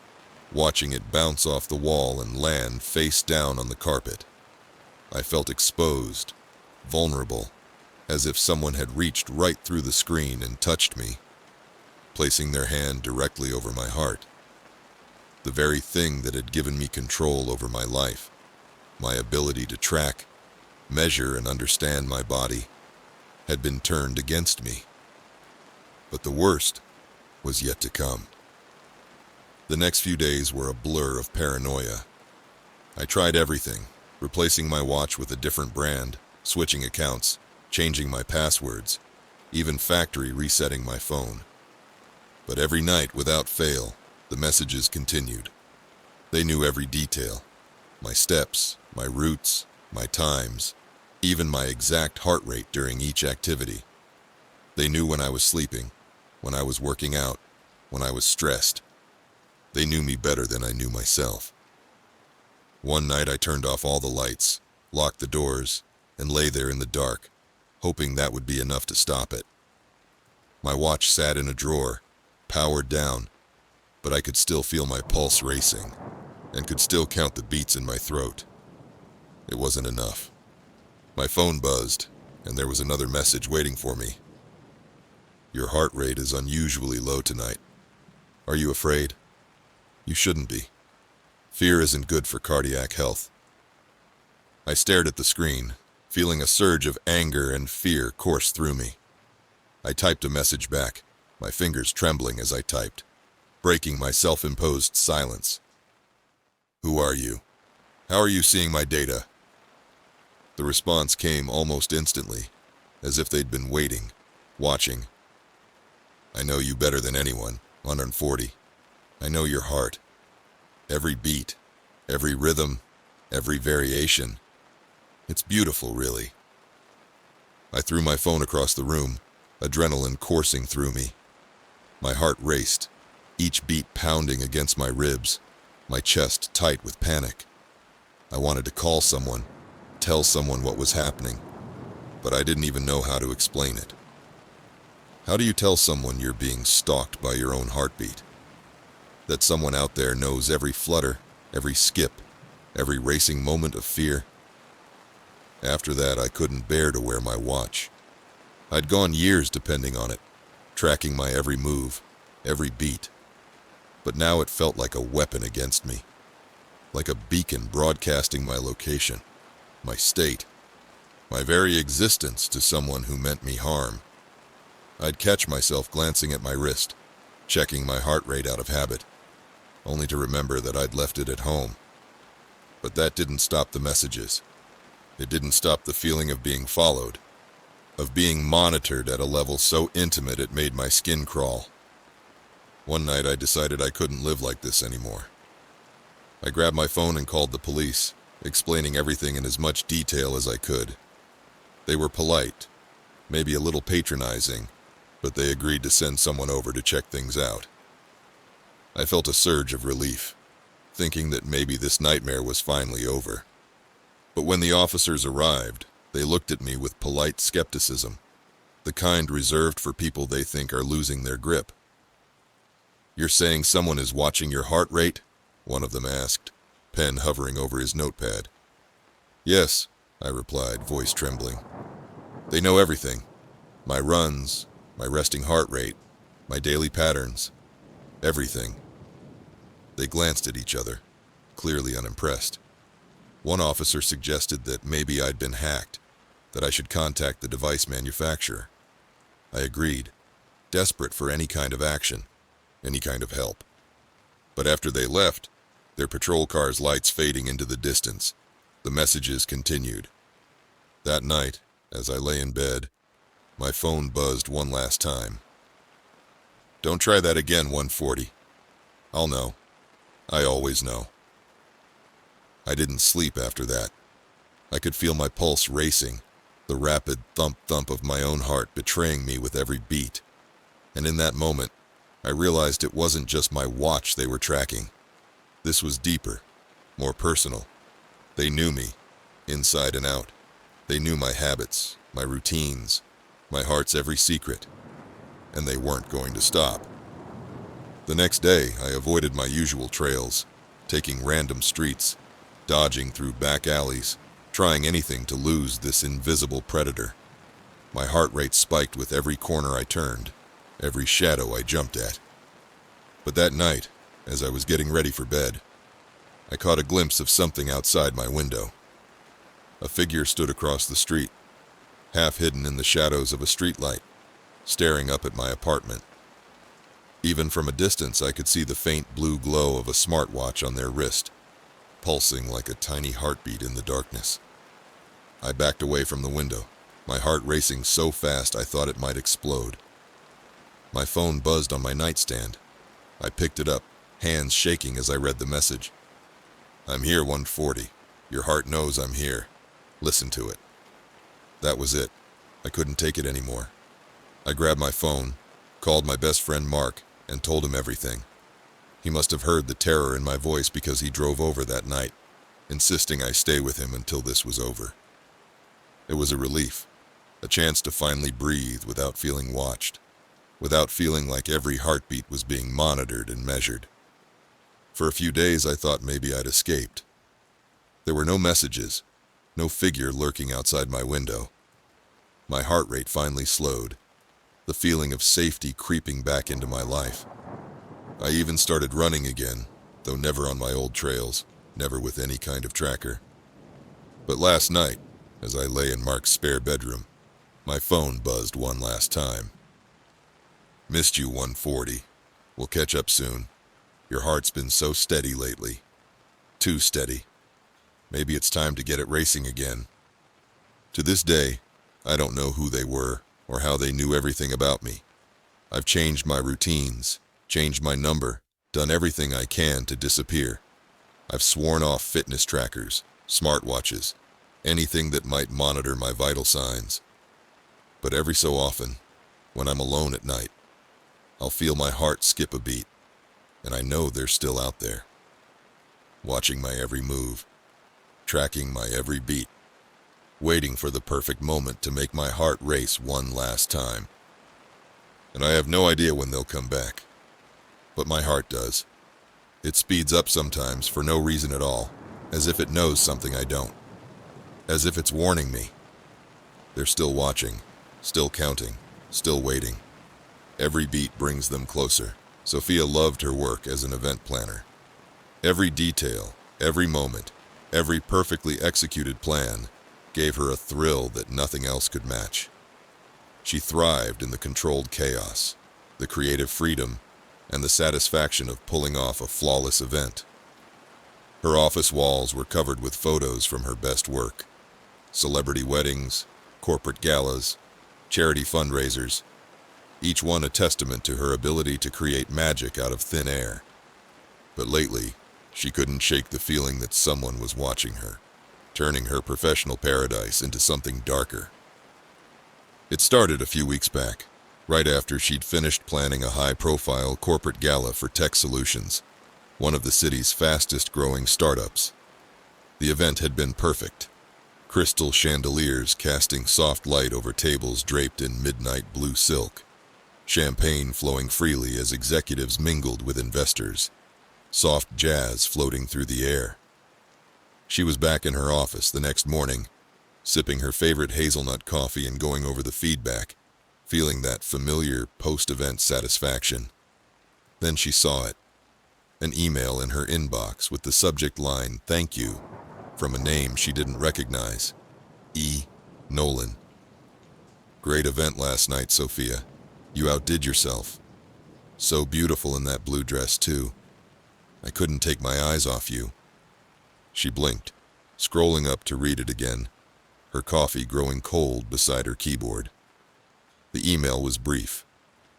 watching it bounce off the wall and land face down on the carpet. I felt exposed, vulnerable, as if someone had reached right through the screen and touched me, placing their hand directly over my heart. The very thing that had given me control over my life, my ability to track, measure, and understand my body, had been turned against me. But the worst was yet to come. The next few days were a blur of paranoia. I tried everything, replacing my watch with a different brand, switching accounts, changing my passwords, even factory resetting my phone. But every night, without fail, the messages continued. They knew every detail. My steps, my routes, my times, even my exact heart rate during each activity. They knew when I was sleeping, when I was working out, when I was stressed. They knew me better than I knew myself. One night I turned off all the lights, locked the doors, and lay there in the dark, hoping that would be enough to stop it. My watch sat in a drawer, powered down, but I could still feel my pulse racing, and could still count the beats in my throat. It wasn't enough. My phone buzzed, and there was another message waiting for me. "Your heart rate is unusually low tonight. Are you afraid? You shouldn't be. Fear isn't good for cardiac health." I stared at the screen, feeling a surge of anger and fear course through me. I typed a message back, my fingers trembling as I typed, breaking my self-imposed silence. "Who are you? How are you seeing my data?" The response came almost instantly, as if they'd been waiting, watching. I know you better than anyone, 140. I know your heart. Every beat, every rhythm, every variation. It's beautiful, really. I threw my phone across the room, adrenaline coursing through me. My heart raced, each beat pounding against my ribs, my chest tight with panic. I wanted to call someone, tell someone what was happening, but I didn't even know how to explain it. How do you tell someone you're being stalked by your own heartbeat? That someone out there knows every flutter, every skip, every racing moment of fear? After that, I couldn't bear to wear my watch. I'd gone years depending on it, tracking my every move, every beat. But now it felt like a weapon against me, like a beacon broadcasting my location, my state, my very existence to someone who meant me harm. I'd catch myself glancing at my wrist, checking my heart rate out of habit, only to remember that I'd left it at home. But that didn't stop the messages. It didn't stop the feeling of being followed, of being monitored at a level so intimate it made my skin crawl. One night I decided I couldn't live like this anymore. I grabbed my phone and called the police, explaining everything in as much detail as I could. They were polite, maybe a little patronizing, but they agreed to send someone over to check things out. I felt a surge of relief, thinking that maybe this nightmare was finally over. But when the officers arrived, they looked at me with polite skepticism, the kind reserved for people they think are losing their grip. "You're saying someone is watching your heart rate?" one of them asked, pen hovering over his notepad. "Yes," I replied, voice trembling. "They know everything. My runs, my resting heart rate, my daily patterns, everything." They glanced at each other, clearly unimpressed. One officer suggested that maybe I'd been hacked, that I should contact the device manufacturer. I agreed, desperate for any kind of action, any kind of help. But after they left, their patrol car's lights fading into the distance, the messages continued. That night, as I lay in bed, my phone buzzed one last time. "Don't try that again, 140. I'll know. I always know." I didn't sleep after that. I could feel my pulse racing, the rapid thump-thump of my own heart betraying me with every beat. And in that moment, I realized it wasn't just my watch they were tracking. This was deeper, more personal. They knew me, inside and out. They knew my habits, my routines, my heart's every secret. And they weren't going to stop. The next day, I avoided my usual trails, taking random streets, dodging through back alleys, trying anything to lose this invisible predator. My heart rate spiked with every corner I turned, every shadow I jumped at. But that night, as I was getting ready for bed, I caught a glimpse of something outside my window. A figure stood across the street, half hidden in the shadows of a streetlight, staring up at my apartment. Even from a distance, I could see the faint blue glow of a smartwatch on their wrist, pulsing like a tiny heartbeat in the darkness. I backed away from the window, my heart racing so fast I thought it might explode. My phone buzzed on my nightstand. I picked it up, hands shaking as I read the message. "I'm here, 140. Your heart knows I'm here. Listen to it." That was it. I couldn't take it anymore. I grabbed my phone, called my best friend Mark, and told him everything. He must have heard the terror in my voice because he drove over that night, insisting I stay with him until this was over. It was a relief, a chance to finally breathe without feeling watched, without feeling like every heartbeat was being monitored and measured. For a few days I thought maybe I'd escaped. There were no messages, no figure lurking outside my window. My heart rate finally slowed, the feeling of safety creeping back into my life. I even started running again, though never on my old trails, never with any kind of tracker. But last night, as I lay in Mark's spare bedroom, my phone buzzed one last time. "Missed you, 140. We'll catch up soon. Your heart's been so steady lately. Too steady. Maybe it's time to get it racing again." To this day, I don't know who they were or how they knew everything about me. I've changed my routines, changed my number, done everything I can to disappear. I've sworn off fitness trackers, smartwatches, anything that might monitor my vital signs. But every so often, when I'm alone at night, I'll feel my heart skip a beat, and I know they're still out there, watching my every move, tracking my every beat, waiting for the perfect moment to make my heart race one last time. And I have no idea when they'll come back, but my heart does. It speeds up sometimes for no reason at all, as if it knows something I don't, as if it's warning me. They're still watching, still counting, still waiting. Every beat brings them closer. Sophia loved her work as an event planner. Every detail, every moment, every perfectly executed plan gave her a thrill that nothing else could match. She thrived in the controlled chaos, the creative freedom, and the satisfaction of pulling off a flawless event. Her office walls were covered with photos from her best work: celebrity weddings, corporate galas, charity fundraisers, each one a testament to her ability to create magic out of thin air. But lately, she couldn't shake the feeling that someone was watching her, turning her professional paradise into something darker. It started a few weeks back, right after she'd finished planning a high-profile corporate gala for Tech Solutions, one of the city's fastest-growing startups. The event had been perfect. Crystal chandeliers casting soft light over tables draped in midnight blue silk, champagne flowing freely as executives mingled with investors, soft jazz floating through the air. She was back in her office the next morning, sipping her favorite hazelnut coffee and going over the feedback, feeling that familiar post-event satisfaction. Then she saw it, an email in her inbox with the subject line, "Thank you," from a name she didn't recognize. E. Nolan. "Great event last night, Sophia. You outdid yourself. So beautiful in that blue dress, too. I couldn't take my eyes off you." She blinked, scrolling up to read it again, her coffee growing cold beside her keyboard. The email was brief,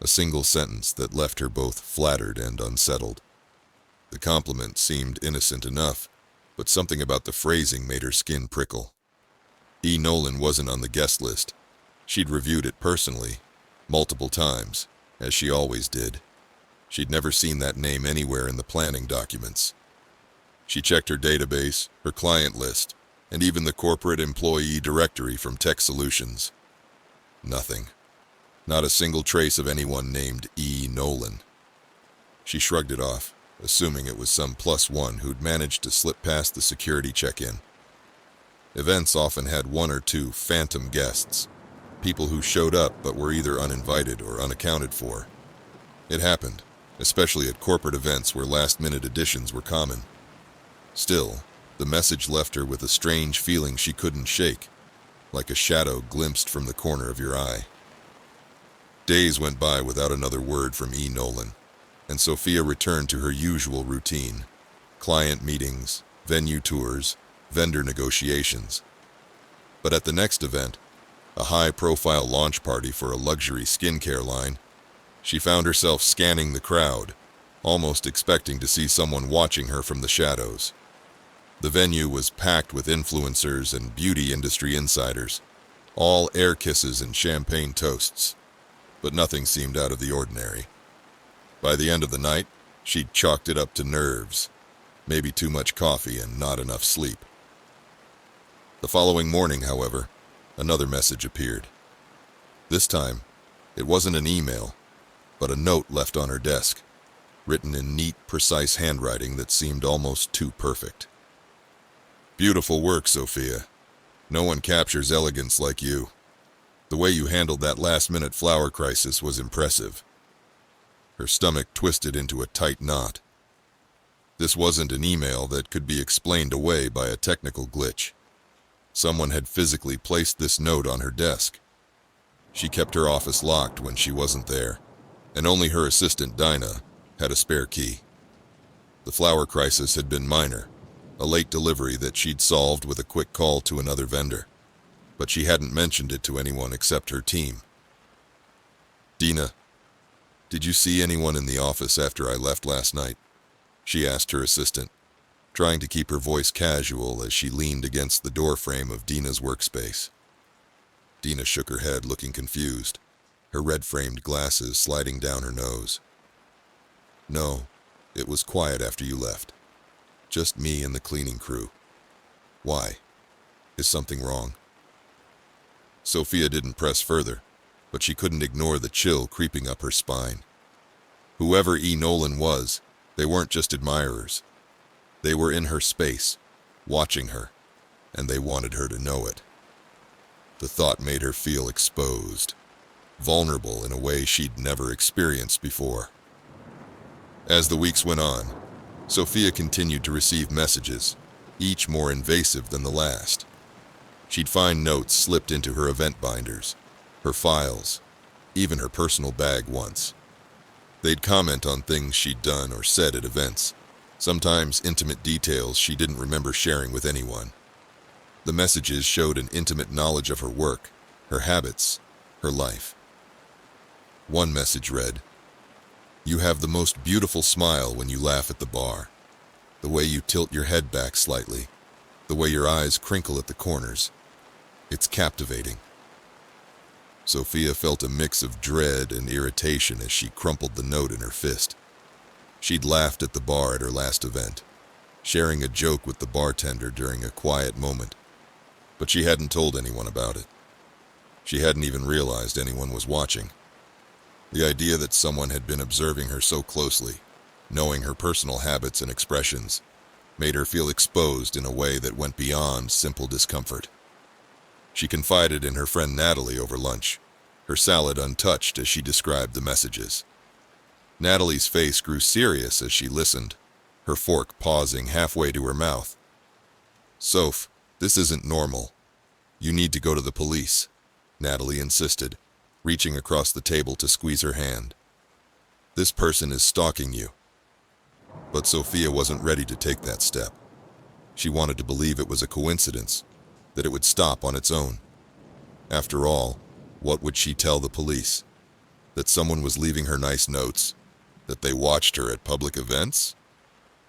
a single sentence that left her both flattered and unsettled. The compliment seemed innocent enough, but something about the phrasing made her skin prickle. E. Nolan wasn't on the guest list. She'd reviewed it personally, multiple times, as she always did. She'd never seen that name anywhere in the planning documents. She checked her database, her client list, and even the corporate employee directory from Tech Solutions. Nothing. Not a single trace of anyone named E. Nolan. She shrugged it off, assuming it was some +1 who'd managed to slip past the security check-in. Events often had one or two phantom guests, people who showed up but were either uninvited or unaccounted for. It happened, especially at corporate events where last-minute additions were common. Still, the message left her with a strange feeling she couldn't shake, like a shadow glimpsed from the corner of your eye. Days went by without another word from E. Nolan, and Sophia returned to her usual routine: client meetings, venue tours, vendor negotiations. But at the next event, a high-profile launch party for a luxury skincare line, she found herself scanning the crowd, almost expecting to see someone watching her from the shadows. The venue was packed with influencers and beauty industry insiders, all air kisses and champagne toasts, but nothing seemed out of the ordinary. By the end of the night, she'd chalked it up to nerves, maybe too much coffee and not enough sleep. The following morning, however, another message appeared. This time, it wasn't an email, but a note left on her desk, written in neat, precise handwriting that seemed almost too perfect. "Beautiful work, Sophia. No one captures elegance like you. The way you handled that last-minute flower crisis was impressive." Her stomach twisted into a tight knot. This wasn't an email that could be explained away by a technical glitch. Someone had physically placed this note on her desk. She kept her office locked when she wasn't there, and only her assistant Dinah had a spare key. The flower crisis had been minor, a late delivery that she'd solved with a quick call to another vendor, but she hadn't mentioned it to anyone except her team. "Dina, "Did you see anyone in the office after I left last night?" she asked her assistant, trying to keep her voice casual as she leaned against the doorframe of Dina's workspace. Dina shook her head, looking confused, her red-framed glasses sliding down her nose. "No, it was quiet after you left. Just me and the cleaning crew. Why? Is something wrong?" Sophia didn't press further, but she couldn't ignore the chill creeping up her spine. Whoever E. Nolan was, they weren't just admirers. They were in her space, watching her, and they wanted her to know it. The thought made her feel exposed, vulnerable in a way she'd never experienced before. As the weeks went on, Sophia continued to receive messages, each more invasive than the last. She'd find notes slipped into her event binders, her files, even her personal bag once. They'd comment on things she'd done or said at events, sometimes intimate details she didn't remember sharing with anyone. The messages showed an intimate knowledge of her work, her habits, her life. One message read, "You have the most beautiful smile when you laugh at the bar. The way you tilt your head back slightly, the way your eyes crinkle at the corners. It's captivating." Sophia felt a mix of dread and irritation as she crumpled the note in her fist. She'd laughed at the bar at her last event, sharing a joke with the bartender during a quiet moment, but she hadn't told anyone about it. She hadn't even realized anyone was watching. The idea that someone had been observing her so closely, knowing her personal habits and expressions, made her feel exposed in a way that went beyond simple discomfort. She confided in her friend Natalie over lunch, her salad untouched as she described the messages. Natalie's face grew serious as she listened, her fork pausing halfway to her mouth. "Soph, this isn't normal. You need to go to the police," Natalie insisted, reaching across the table to squeeze her hand. "This person is stalking you." But Sophia wasn't ready to take that step. She wanted to believe it was a coincidence, that it would stop on its own. After all, what would she tell the police? That someone was leaving her nice notes? That they watched her at public events?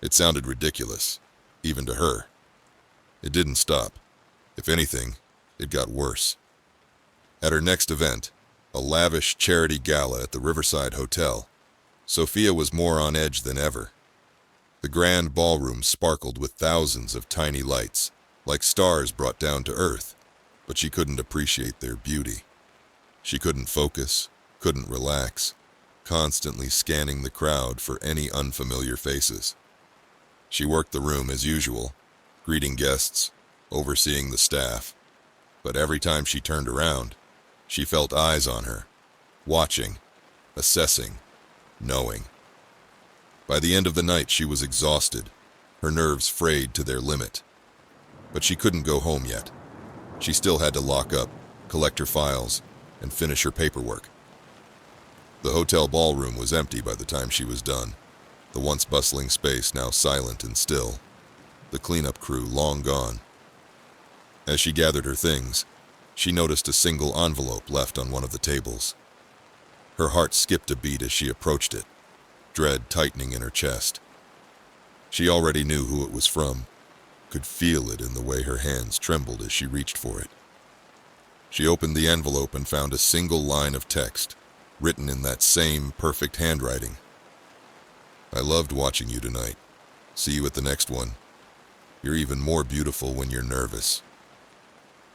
It sounded ridiculous, even to her. It didn't stop. If anything, it got worse. At her next event, a lavish charity gala at the Riverside Hotel, Sophia was more on edge than ever. The grand ballroom sparkled with thousands of tiny lights, like stars brought down to earth, but she couldn't appreciate their beauty. She couldn't focus, couldn't relax, constantly scanning the crowd for any unfamiliar faces. She worked the room as usual, greeting guests, overseeing the staff, but every time she turned around, she felt eyes on her, watching, assessing, knowing. By the end of the night, she was exhausted, her nerves frayed to their limit. But she couldn't go home yet. She still had to lock up, collect her files, and finish her paperwork. The hotel ballroom was empty by the time she was done, the once bustling space now silent and still, the cleanup crew long gone. As she gathered her things, she noticed a single envelope left on one of the tables. Her heart skipped a beat as she approached it, dread tightening in her chest. She already knew who it was from, could feel it in the way her hands trembled as she reached for it. She opened the envelope and found a single line of text, written in that same perfect handwriting. "I loved watching you tonight. See you at the next one. You're even more beautiful when you're nervous."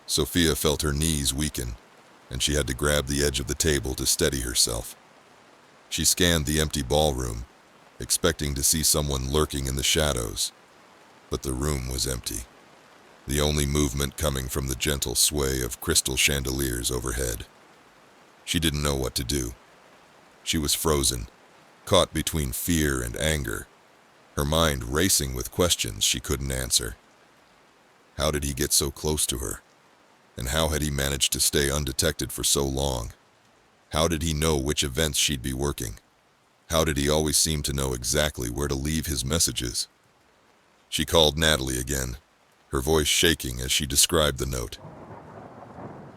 Sophia felt her knees weaken, and she had to grab the edge of the table to steady herself. She scanned the empty ballroom, expecting to see someone lurking in the shadows, but the room was empty, the only movement coming from the gentle sway of crystal chandeliers overhead. She didn't know what to do. She was frozen, caught between fear and anger, her mind racing with questions she couldn't answer. How did he get so close to her? And how had he managed to stay undetected for so long? How did he know which events she'd be working? How did he always seem to know exactly where to leave his messages? She called Natalie again, her voice shaking as she described the note.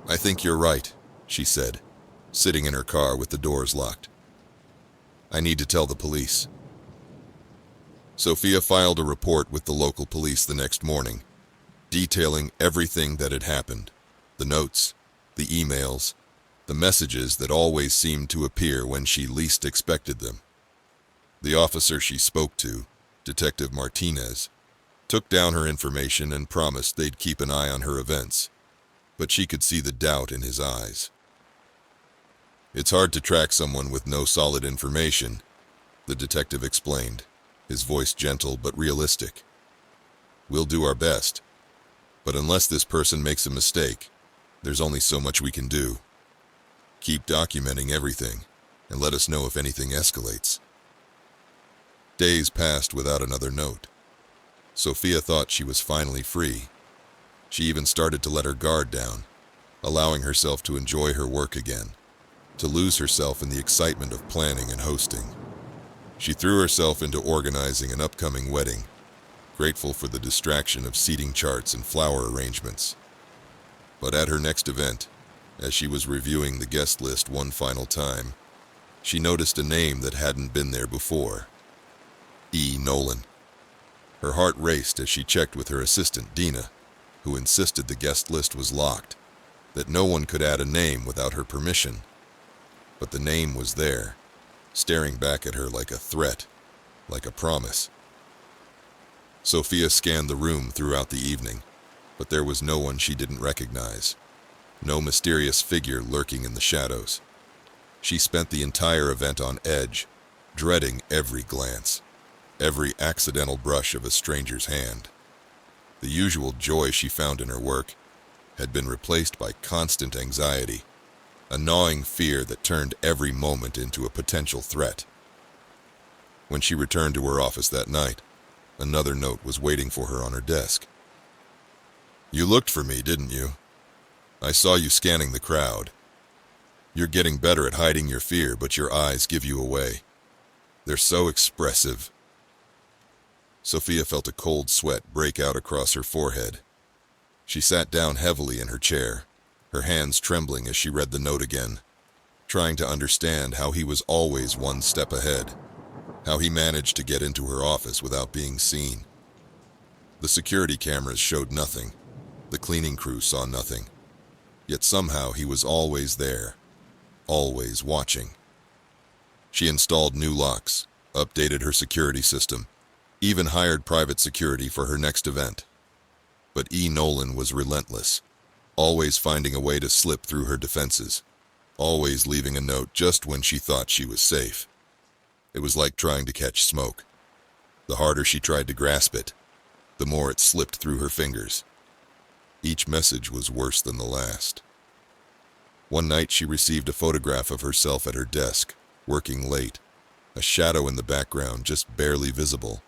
"I think you're right," she said, sitting in her car with the doors locked. I need to tell the police. Sophia filed a report with the local police the next morning, detailing everything that had happened. The notes, the emails, the messages that always seemed to appear when she least expected them. The officer she spoke to, Detective Martinez, took down her information and promised they'd keep an eye on her events, but she could see the doubt in his eyes. It's hard to track someone with no solid information, the detective explained, his voice gentle but realistic. We'll do our best, but unless this person makes a mistake, there's only so much we can do. Keep documenting everything, and let us know if anything escalates. Days passed without another note. Sophia thought she was finally free. She even started to let her guard down, allowing herself to enjoy her work again, to lose herself in the excitement of planning and hosting. She threw herself into organizing an upcoming wedding, grateful for the distraction of seating charts and flower arrangements. But at her next event, as she was reviewing the guest list one final time, she noticed a name that hadn't been there before. E. Nolan. Her heart raced as she checked with her assistant, Dina, who insisted the guest list was locked, that no one could add a name without her permission. But the name was there, staring back at her like a threat, like a promise. Sophia scanned the room throughout the evening, but there was no one she didn't recognize, no mysterious figure lurking in the shadows. She spent the entire event on edge, dreading every glance, every accidental brush of a stranger's hand. The usual joy she found in her work had been replaced by constant anxiety, a gnawing fear that turned every moment into a potential threat. When she returned to her office that night, another note was waiting for her on her desk. You looked for me, didn't you? I saw you scanning the crowd. You're getting better at hiding your fear, but your eyes give you away. They're so expressive. Sophia felt a cold sweat break out across her forehead. She sat down heavily in her chair, her hands trembling as she read the note again, trying to understand how he was always one step ahead, how he managed to get into her office without being seen. The security cameras showed nothing. The cleaning crew saw nothing. Yet somehow he was always there, always watching. She installed new locks, updated her security system, even hired private security for her next event. But E. Nolan was relentless, always finding a way to slip through her defenses, always leaving a note just when she thought she was safe. It was like trying to catch smoke. The harder she tried to grasp it, the more it slipped through her fingers. Each message was worse than the last. One night she received a photograph of herself at her desk, working late, a shadow in the background just barely visible.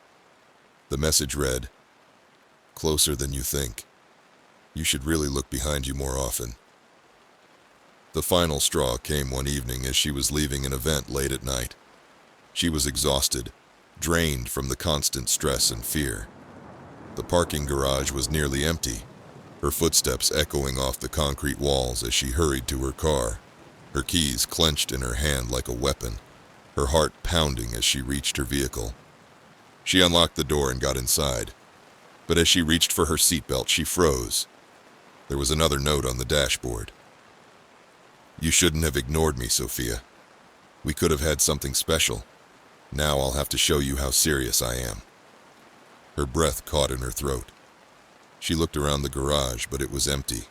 The message read, "Closer than you think. You should really look behind you more often." The final straw came one evening as she was leaving an event late at night. She was exhausted, drained from the constant stress and fear. The parking garage was nearly empty, her footsteps echoing off the concrete walls as she hurried to her car, her keys clenched in her hand like a weapon, her heart pounding as she reached her vehicle. She unlocked the door and got inside, but as she reached for her seatbelt, she froze. There was another note on the dashboard. "You shouldn't have ignored me, Sophia. We could have had something special. Now I'll have to show you how serious I am." Her breath caught in her throat. She looked around the garage, but it was empty,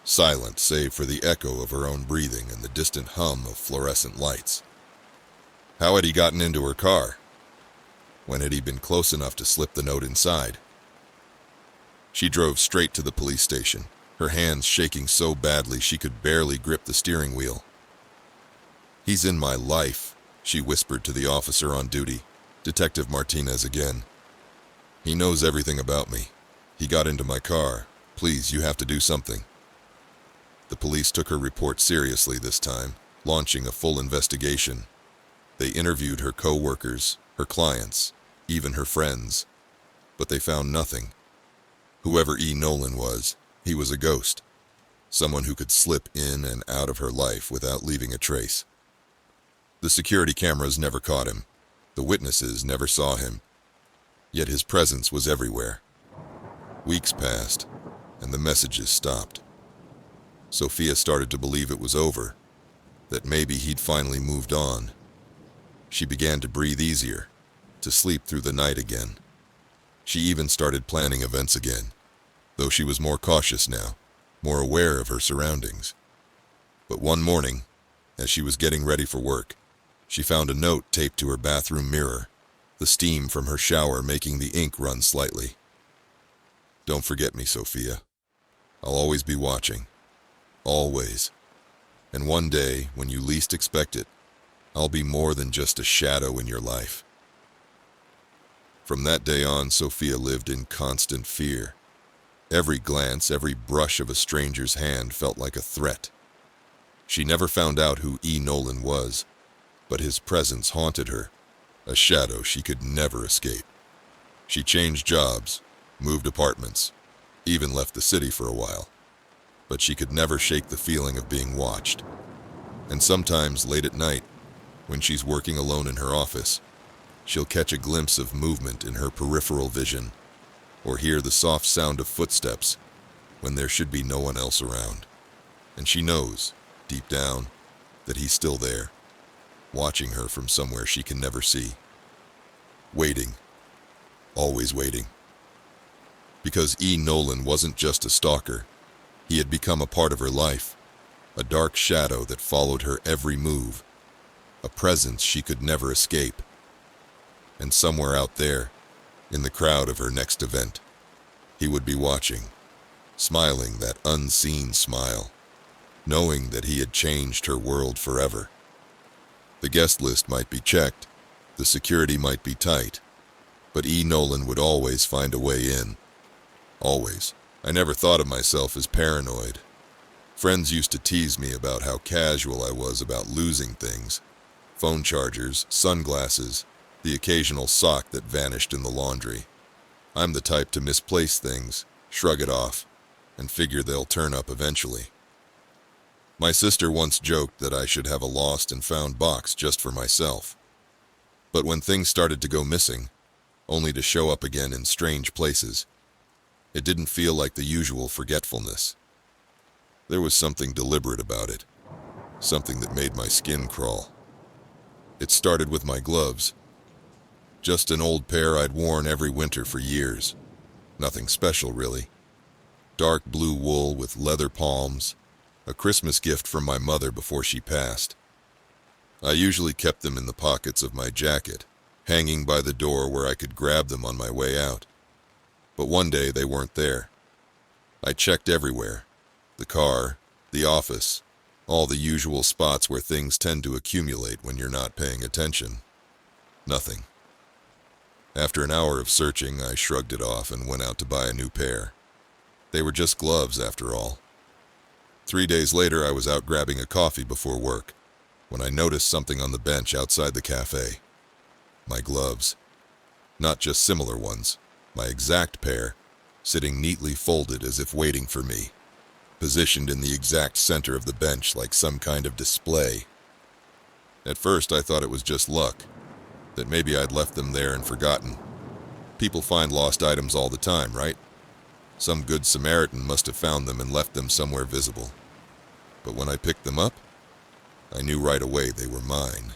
silent save for the echo of her own breathing and the distant hum of fluorescent lights. How had he gotten into her car? When had he been close enough to slip the note inside? She drove straight to the police station, her hands shaking so badly she could barely grip the steering wheel. "He's in my life," she whispered to the officer on duty, Detective Martinez again. "He knows everything about me. He got into my car. Please, you have to do something." The police took her report seriously this time, launching a full investigation. They interviewed her co-workers, her clients, even her friends, but they found nothing. Whoever E. Nolan was, he was a ghost, someone who could slip in and out of her life without leaving a trace. The security cameras never caught him. The witnesses never saw him. Yet his presence was everywhere. Weeks passed, and the messages stopped. Sophia started to believe it was over, that maybe he'd finally moved on. She began to breathe easier, to sleep through the night again. She even started planning events again, though she was more cautious now, more aware of her surroundings. But one morning, as she was getting ready for work, she found a note taped to her bathroom mirror, the steam from her shower making the ink run slightly. "Don't forget me, Sophia. I'll always be watching. Always. And one day, when you least expect it, I'll be more than just a shadow in your life." From that day on, Sophia lived in constant fear. Every glance, every brush of a stranger's hand felt like a threat. She never found out who E. Nolan was, but his presence haunted her, a shadow she could never escape. She changed jobs, moved apartments, even left the city for a while, but she could never shake the feeling of being watched. And sometimes, late at night, when she's working alone in her office, she'll catch a glimpse of movement in her peripheral vision, or hear the soft sound of footsteps when there should be no one else around. And she knows, deep down, that he's still there, watching her from somewhere she can never see. Waiting. Always waiting. Because E. Nolan wasn't just a stalker. He had become a part of her life, a dark shadow that followed her every move, a presence she could never escape. And somewhere out there, in the crowd of her next event, he would be watching, smiling that unseen smile, knowing that he had changed her world forever. The guest list might be checked, the security might be tight, but E. Nolan would always find a way in. Always. I never thought of myself as paranoid. Friends used to tease me about how casual I was about losing things. Phone chargers, sunglasses, the occasional sock that vanished in the laundry. I'm the type to misplace things, shrug it off, and figure they'll turn up eventually. My sister once joked that I should have a lost and found box just for myself. But when things started to go missing, only to show up again in strange places, it didn't feel like the usual forgetfulness. There was something deliberate about it, something that made my skin crawl. It started with my gloves. Just an old pair I'd worn every winter for years. Nothing special, really. Dark blue wool with leather palms, a Christmas gift from my mother before she passed. I usually kept them in the pockets of my jacket, hanging by the door where I could grab them on my way out. But one day they weren't there. I checked everywhere. The car, the office, all the usual spots where things tend to accumulate when you're not paying attention. Nothing. After an hour of searching, I shrugged it off and went out to buy a new pair. They were just gloves, after all. 3 days later, I was out grabbing a coffee before work, when I noticed something on the bench outside the cafe. My gloves. Not just similar ones, my exact pair, sitting neatly folded as if waiting for me, positioned in the exact center of the bench like some kind of display. At first, I thought it was just luck, that maybe I'd left them there and forgotten. People find lost items all the time, right? Some good Samaritan must have found them and left them somewhere visible. But when I picked them up, I knew right away they were mine.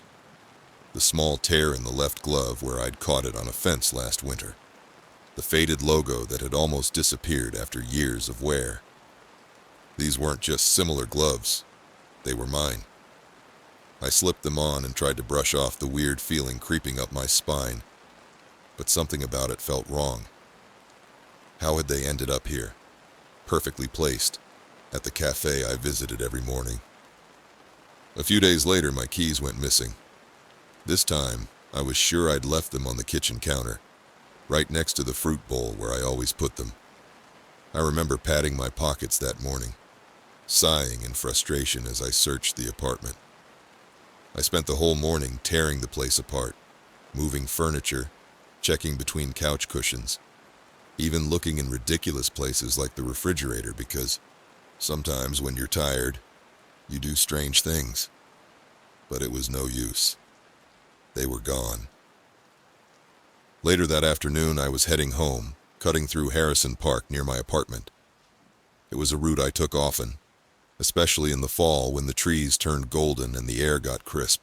The small tear in the left glove where I'd caught it on a fence last winter. The faded logo that had almost disappeared after years of wear. These weren't just similar gloves. They were mine. I slipped them on and tried to brush off the weird feeling creeping up my spine, but something about it felt wrong. How had they ended up here, perfectly placed, at the cafe I visited every morning? A few days later, my keys went missing. This time, I was sure I'd left them on the kitchen counter, right next to the fruit bowl where I always put them. I remember patting my pockets that morning, sighing in frustration as I searched the apartment. I spent the whole morning tearing the place apart, moving furniture, checking between couch cushions, even looking in ridiculous places like the refrigerator because sometimes when you're tired, you do strange things. but it was no use. They were gone. Later that afternoon, I was heading home, cutting through Harrison Park near my apartment. It was a route I took often, especially in the fall when the trees turned golden and the air got crisp.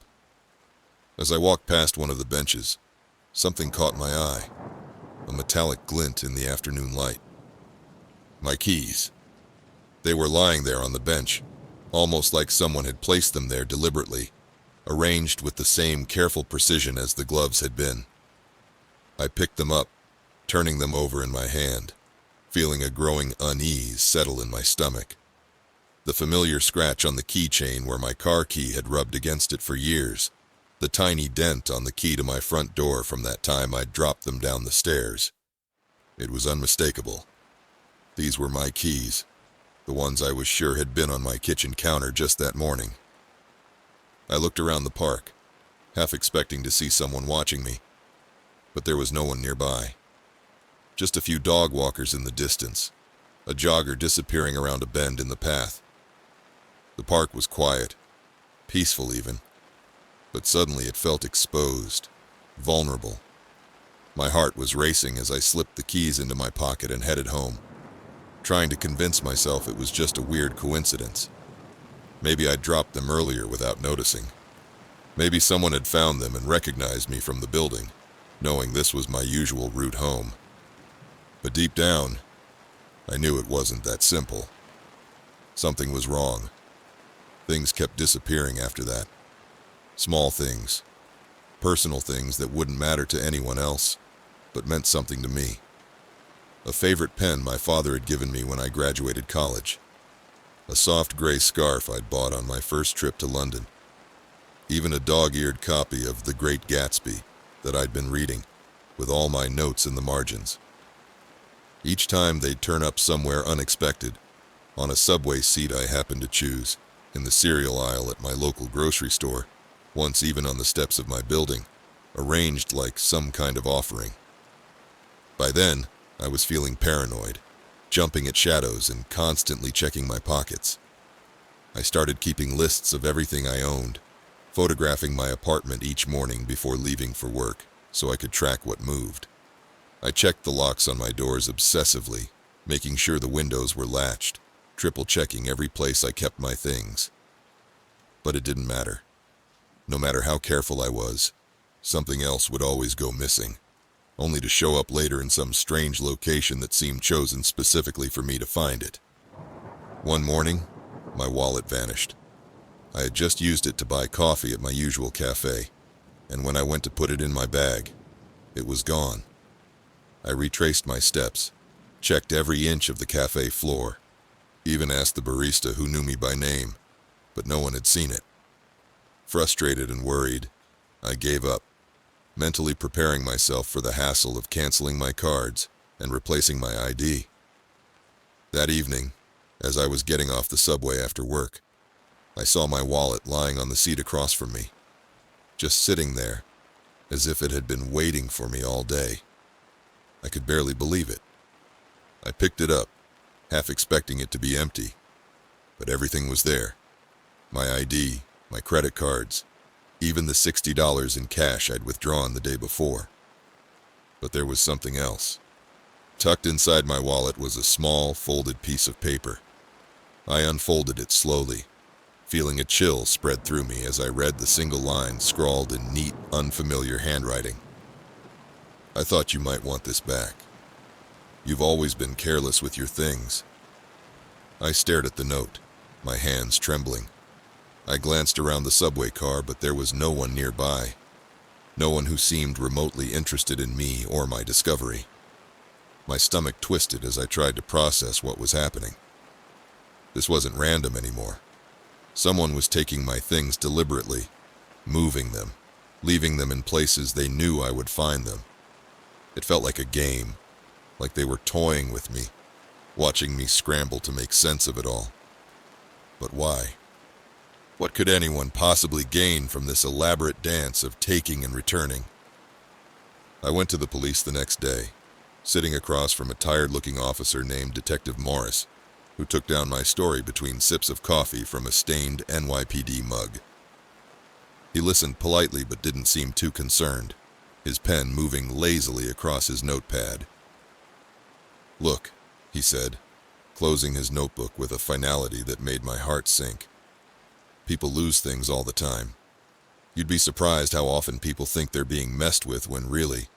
As I walked past one of the benches, something caught my eye, a metallic glint in the afternoon light. My keys. They were lying there on the bench, almost like someone had placed them there deliberately, arranged with the same careful precision as the gloves had been. I picked them up, turning them over in my hand, feeling a growing unease settle in my stomach. The familiar scratch on the keychain where my car key had rubbed against it for years, the tiny dent on the key to my front door from that time I'd dropped them down the stairs. It was unmistakable. These were my keys, the ones I was sure had been on my kitchen counter just that morning. I looked around the park, half expecting to see someone watching me, but there was no one nearby. Just a few dog walkers in the distance, a jogger disappearing around a bend in the path. The park was quiet, peaceful even, but suddenly it felt exposed, vulnerable. My heart was racing as I slipped the keys into my pocket and headed home, trying to convince myself it was just a weird coincidence. Maybe I'd dropped them earlier without noticing. Maybe someone had found them and recognized me from the building, knowing this was my usual route home. But deep down, I knew it wasn't that simple. Something was wrong. Things kept disappearing after that. Small things, personal things that wouldn't matter to anyone else, but meant something to me. A favorite pen my father had given me when I graduated college. A soft gray scarf I'd bought on my first trip to London. Even a dog-eared copy of The Great Gatsby that I'd been reading, with all my notes in the margins. Each time they'd turn up somewhere unexpected, on a subway seat I happened to choose, in the cereal aisle at my local grocery store, once even on the steps of my building, arranged like some kind of offering. By then, I was feeling paranoid, jumping at shadows and constantly checking my pockets. I started keeping lists of everything I owned, photographing my apartment each morning before leaving for work so I could track what moved. I checked the locks on my doors obsessively, making sure the windows were latched, triple-checking every place I kept my things. But it didn't matter. No matter how careful I was, something else would always go missing, only to show up later in some strange location that seemed chosen specifically for me to find it. One morning, my wallet vanished. I had just used it to buy coffee at my usual cafe, and when I went to put it in my bag, it was gone. I retraced my steps, checked every inch of the cafe floor, even asked the barista who knew me by name, but no one had seen it. Frustrated and worried, I gave up, mentally preparing myself for the hassle of canceling my cards and replacing my ID. That evening, as I was getting off the subway after work, I saw my wallet lying on the seat across from me, just sitting there, as if it had been waiting for me all day. I could barely believe it. I picked it up, half expecting it to be empty, but everything was there. My ID, my credit cards, even the $60 in cash I'd withdrawn the day before. But there was something else. Tucked inside my wallet was a small, folded piece of paper. I unfolded it slowly, feeling a chill spread through me as I read the single line scrawled in neat, unfamiliar handwriting. I thought you might want this back. You've always been careless with your things. I stared at the note, my hands trembling. I glanced around the subway car, but there was no one nearby. No one who seemed remotely interested in me or my discovery. My stomach twisted as I tried to process what was happening. This wasn't random anymore. Someone was taking my things deliberately, moving them, leaving them in places they knew I would find them. It felt like a game, like they were toying with me, watching me scramble to make sense of it all. But why? What could anyone possibly gain from this elaborate dance of taking and returning? I went to the police the next day, sitting across from a tired-looking officer named Detective Morris, who took down my story between sips of coffee from a stained NYPD mug. He listened politely but didn't seem too concerned, his pen moving lazily across his notepad. "Look," he said, closing his notebook with a finality that made my heart sink. "People lose things all the time. You'd be surprised how often people think they're being messed with when really,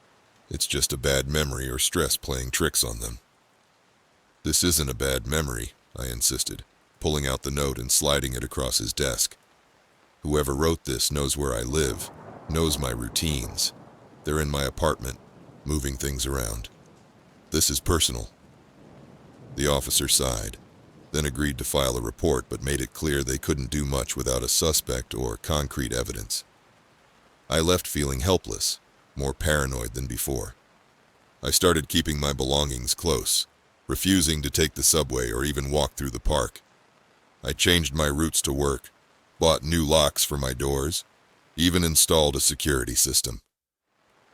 it's just a bad memory or stress playing tricks on them." "This isn't a bad memory," I insisted, pulling out the note and sliding it across his desk. "Whoever wrote this knows where I live, knows my routines. They're in my apartment, moving things around. This is personal." The officer sighed, then agreed to file a report but made it clear they couldn't do much without a suspect or concrete evidence. I left feeling helpless, more paranoid than before. I started keeping my belongings close, refusing to take the subway or even walk through the park. I changed my routes to work, bought new locks for my doors, even installed a security system.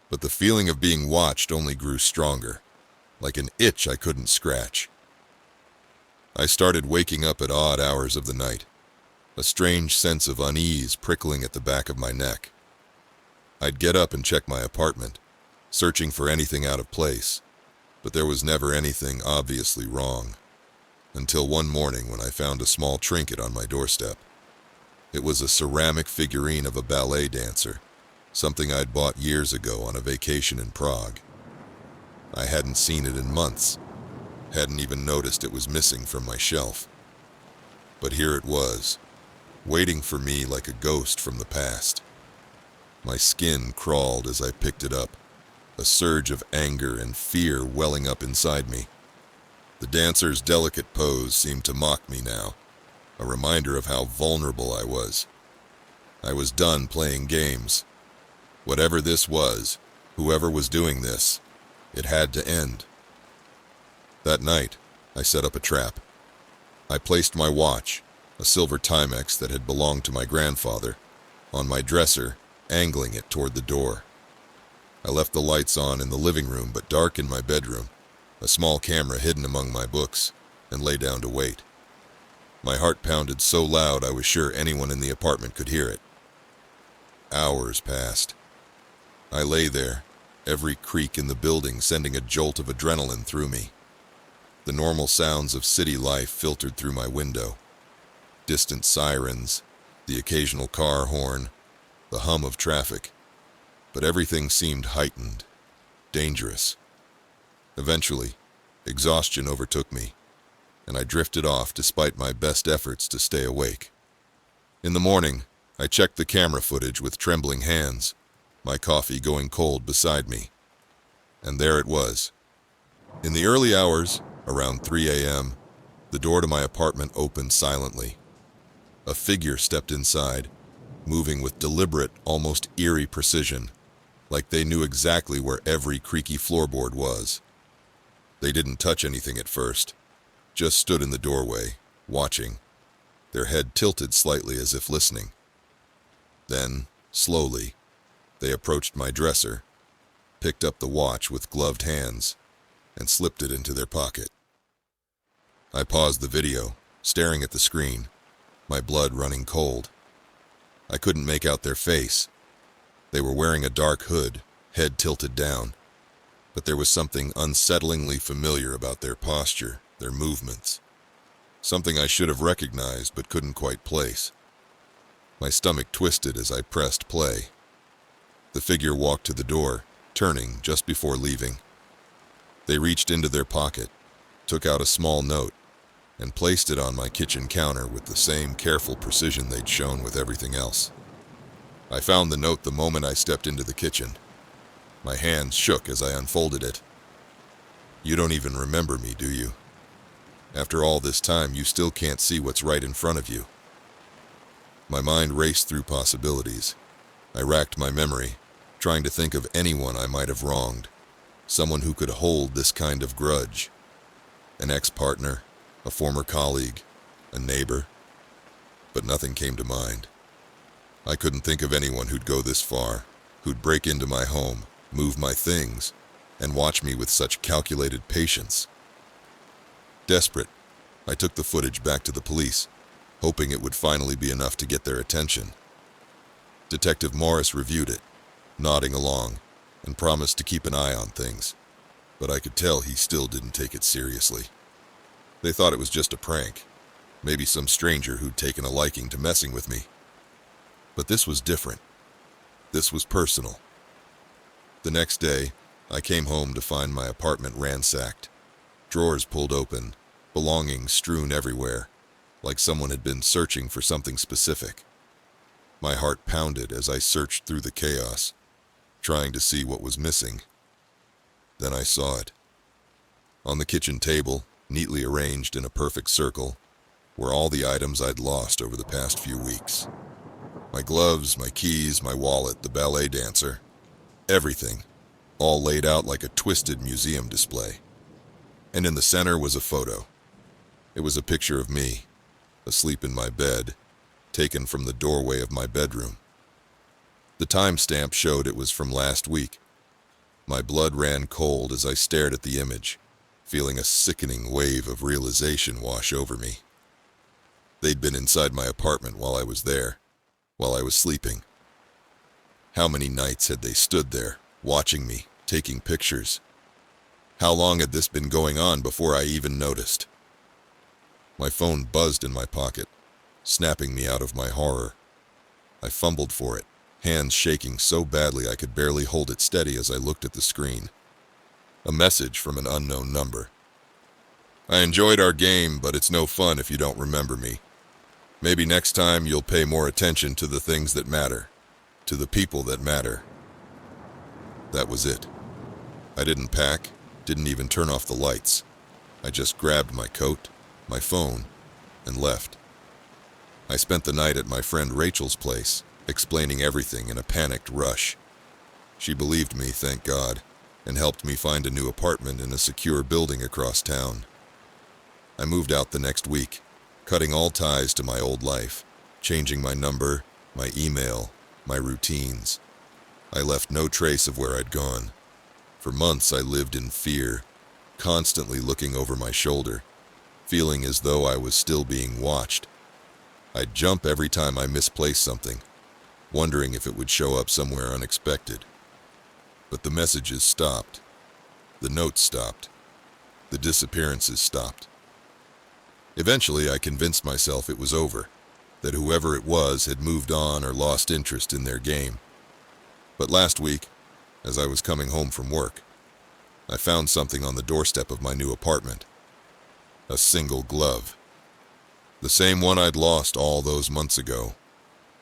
But the feeling of being watched only grew stronger, like an itch I couldn't scratch. I started waking up at odd hours of the night, a strange sense of unease prickling at the back of my neck. I'd get up and check my apartment, searching for anything out of place, but there was never anything obviously wrong, until one morning when I found a small trinket on my doorstep. It was a ceramic figurine of a ballet dancer, something I'd bought years ago on a vacation in Prague. I hadn't seen it in months, hadn't even noticed it was missing from my shelf. But here it was, waiting for me like a ghost from the past. My skin crawled as I picked it up, a surge of anger and fear welling up inside me. The dancer's delicate pose seemed to mock me now, a reminder of how vulnerable I was. I was done playing games. Whatever this was, whoever was doing this, it had to end. That night, I set up a trap. I placed my watch, a silver Timex that had belonged to my grandfather, on my dresser, angling it toward the door. I left the lights on in the living room but dark in my bedroom, a small camera hidden among my books, and lay down to wait. My heart pounded so loud I was sure anyone in the apartment could hear it. Hours passed. I lay there, every creak in the building sending a jolt of adrenaline through me. The normal sounds of city life filtered through my window. Distant sirens, the occasional car horn, the hum of traffic. But everything seemed heightened, dangerous. Eventually, exhaustion overtook me, and I drifted off despite my best efforts to stay awake. In the morning, I checked the camera footage with trembling hands, my coffee going cold beside me. And there it was. In the early hours, around 3 a.m., the door to my apartment opened silently. A figure stepped inside, moving with deliberate, almost eerie precision, like they knew exactly where every creaky floorboard was. They didn't touch anything at first, just stood in the doorway, watching, their head tilted slightly as if listening. Then, slowly, they approached my dresser, picked up the watch with gloved hands, and slipped it into their pocket. I paused the video, staring at the screen, my blood running cold. I couldn't make out their face. They were wearing a dark hood, head tilted down, but there was something unsettlingly familiar about their posture, their movements. Something I should have recognized but couldn't quite place. My stomach twisted as I pressed play. The figure walked to the door, turning just before leaving. They reached into their pocket, took out a small note, and placed it on my kitchen counter with the same careful precision they'd shown with everything else. I found the note the moment I stepped into the kitchen. My hands shook as I unfolded it. "You don't even remember me, do you? After all this time, you still can't see what's right in front of you." My mind raced through possibilities. I racked my memory, trying to think of anyone I might have wronged, someone who could hold this kind of grudge. An ex-partner, a former colleague, a neighbor. But nothing came to mind. I couldn't think of anyone who'd go this far, who'd break into my home, move my things, and watch me with such calculated patience. Desperate, I took the footage back to the police, hoping it would finally be enough to get their attention. Detective Morris reviewed it, nodding along, and promised to keep an eye on things, but I could tell he still didn't take it seriously. They thought it was just a prank, maybe some stranger who'd taken a liking to messing with me. But this was different. This was personal. The next day, I came home to find my apartment ransacked, drawers pulled open, belongings strewn everywhere, like someone had been searching for something specific. My heart pounded as I searched through the chaos, trying to see what was missing. Then I saw it. On the kitchen table, neatly arranged in a perfect circle, were all the items I'd lost over the past few weeks. My gloves, my keys, my wallet, the ballet dancer, everything, all laid out like a twisted museum display. And in the center was a photo. It was a picture of me, asleep in my bed, taken from the doorway of my bedroom. The timestamp showed it was from last week. My blood ran cold as I stared at the image, feeling a sickening wave of realization wash over me. They'd been inside my apartment while I was there, while I was sleeping. How many nights had they stood there, watching me, taking pictures? How long had this been going on before I even noticed? My phone buzzed in my pocket, snapping me out of my horror. I fumbled for it, hands shaking so badly I could barely hold it steady as I looked at the screen. A message from an unknown number. I enjoyed our game, but it's no fun if you don't remember me. Maybe next time you'll pay more attention to the things that matter, to the people that matter. That was it. I didn't pack, didn't even turn off the lights. I just grabbed my coat, my phone, and left. I spent the night at my friend Rachel's place, explaining everything in a panicked rush. She believed me, thank God, and helped me find a new apartment in a secure building across town. I moved out the next week, cutting all ties to my old life, changing my number, my email, my routines. I left no trace of where I'd gone. For months I lived in fear, constantly looking over my shoulder, feeling as though I was still being watched. I'd jump every time I misplaced something, wondering if it would show up somewhere unexpected. But the messages stopped. The notes stopped. The disappearances stopped. Eventually, I convinced myself it was over, that whoever it was had moved on or lost interest in their game. But last week, as I was coming home from work, I found something on the doorstep of my new apartment. A single glove. The same one I'd lost all those months ago,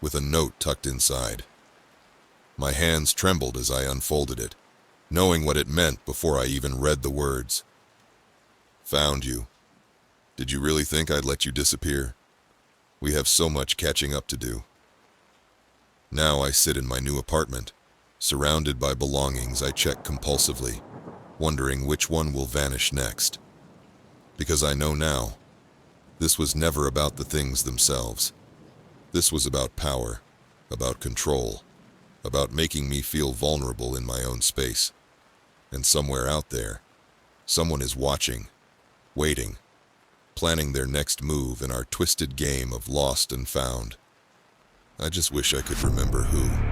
with a note tucked inside. My hands trembled as I unfolded it, knowing what it meant before I even read the words. Found you. Did you really think I'd let you disappear? We have so much catching up to do. Now I sit in my new apartment, surrounded by belongings I check compulsively, wondering which one will vanish next. Because I know now, this was never about the things themselves. This was about power, about control, about making me feel vulnerable in my own space. And somewhere out there, someone is watching, waiting, planning their next move in our twisted game of lost and found. I just wish I could remember who.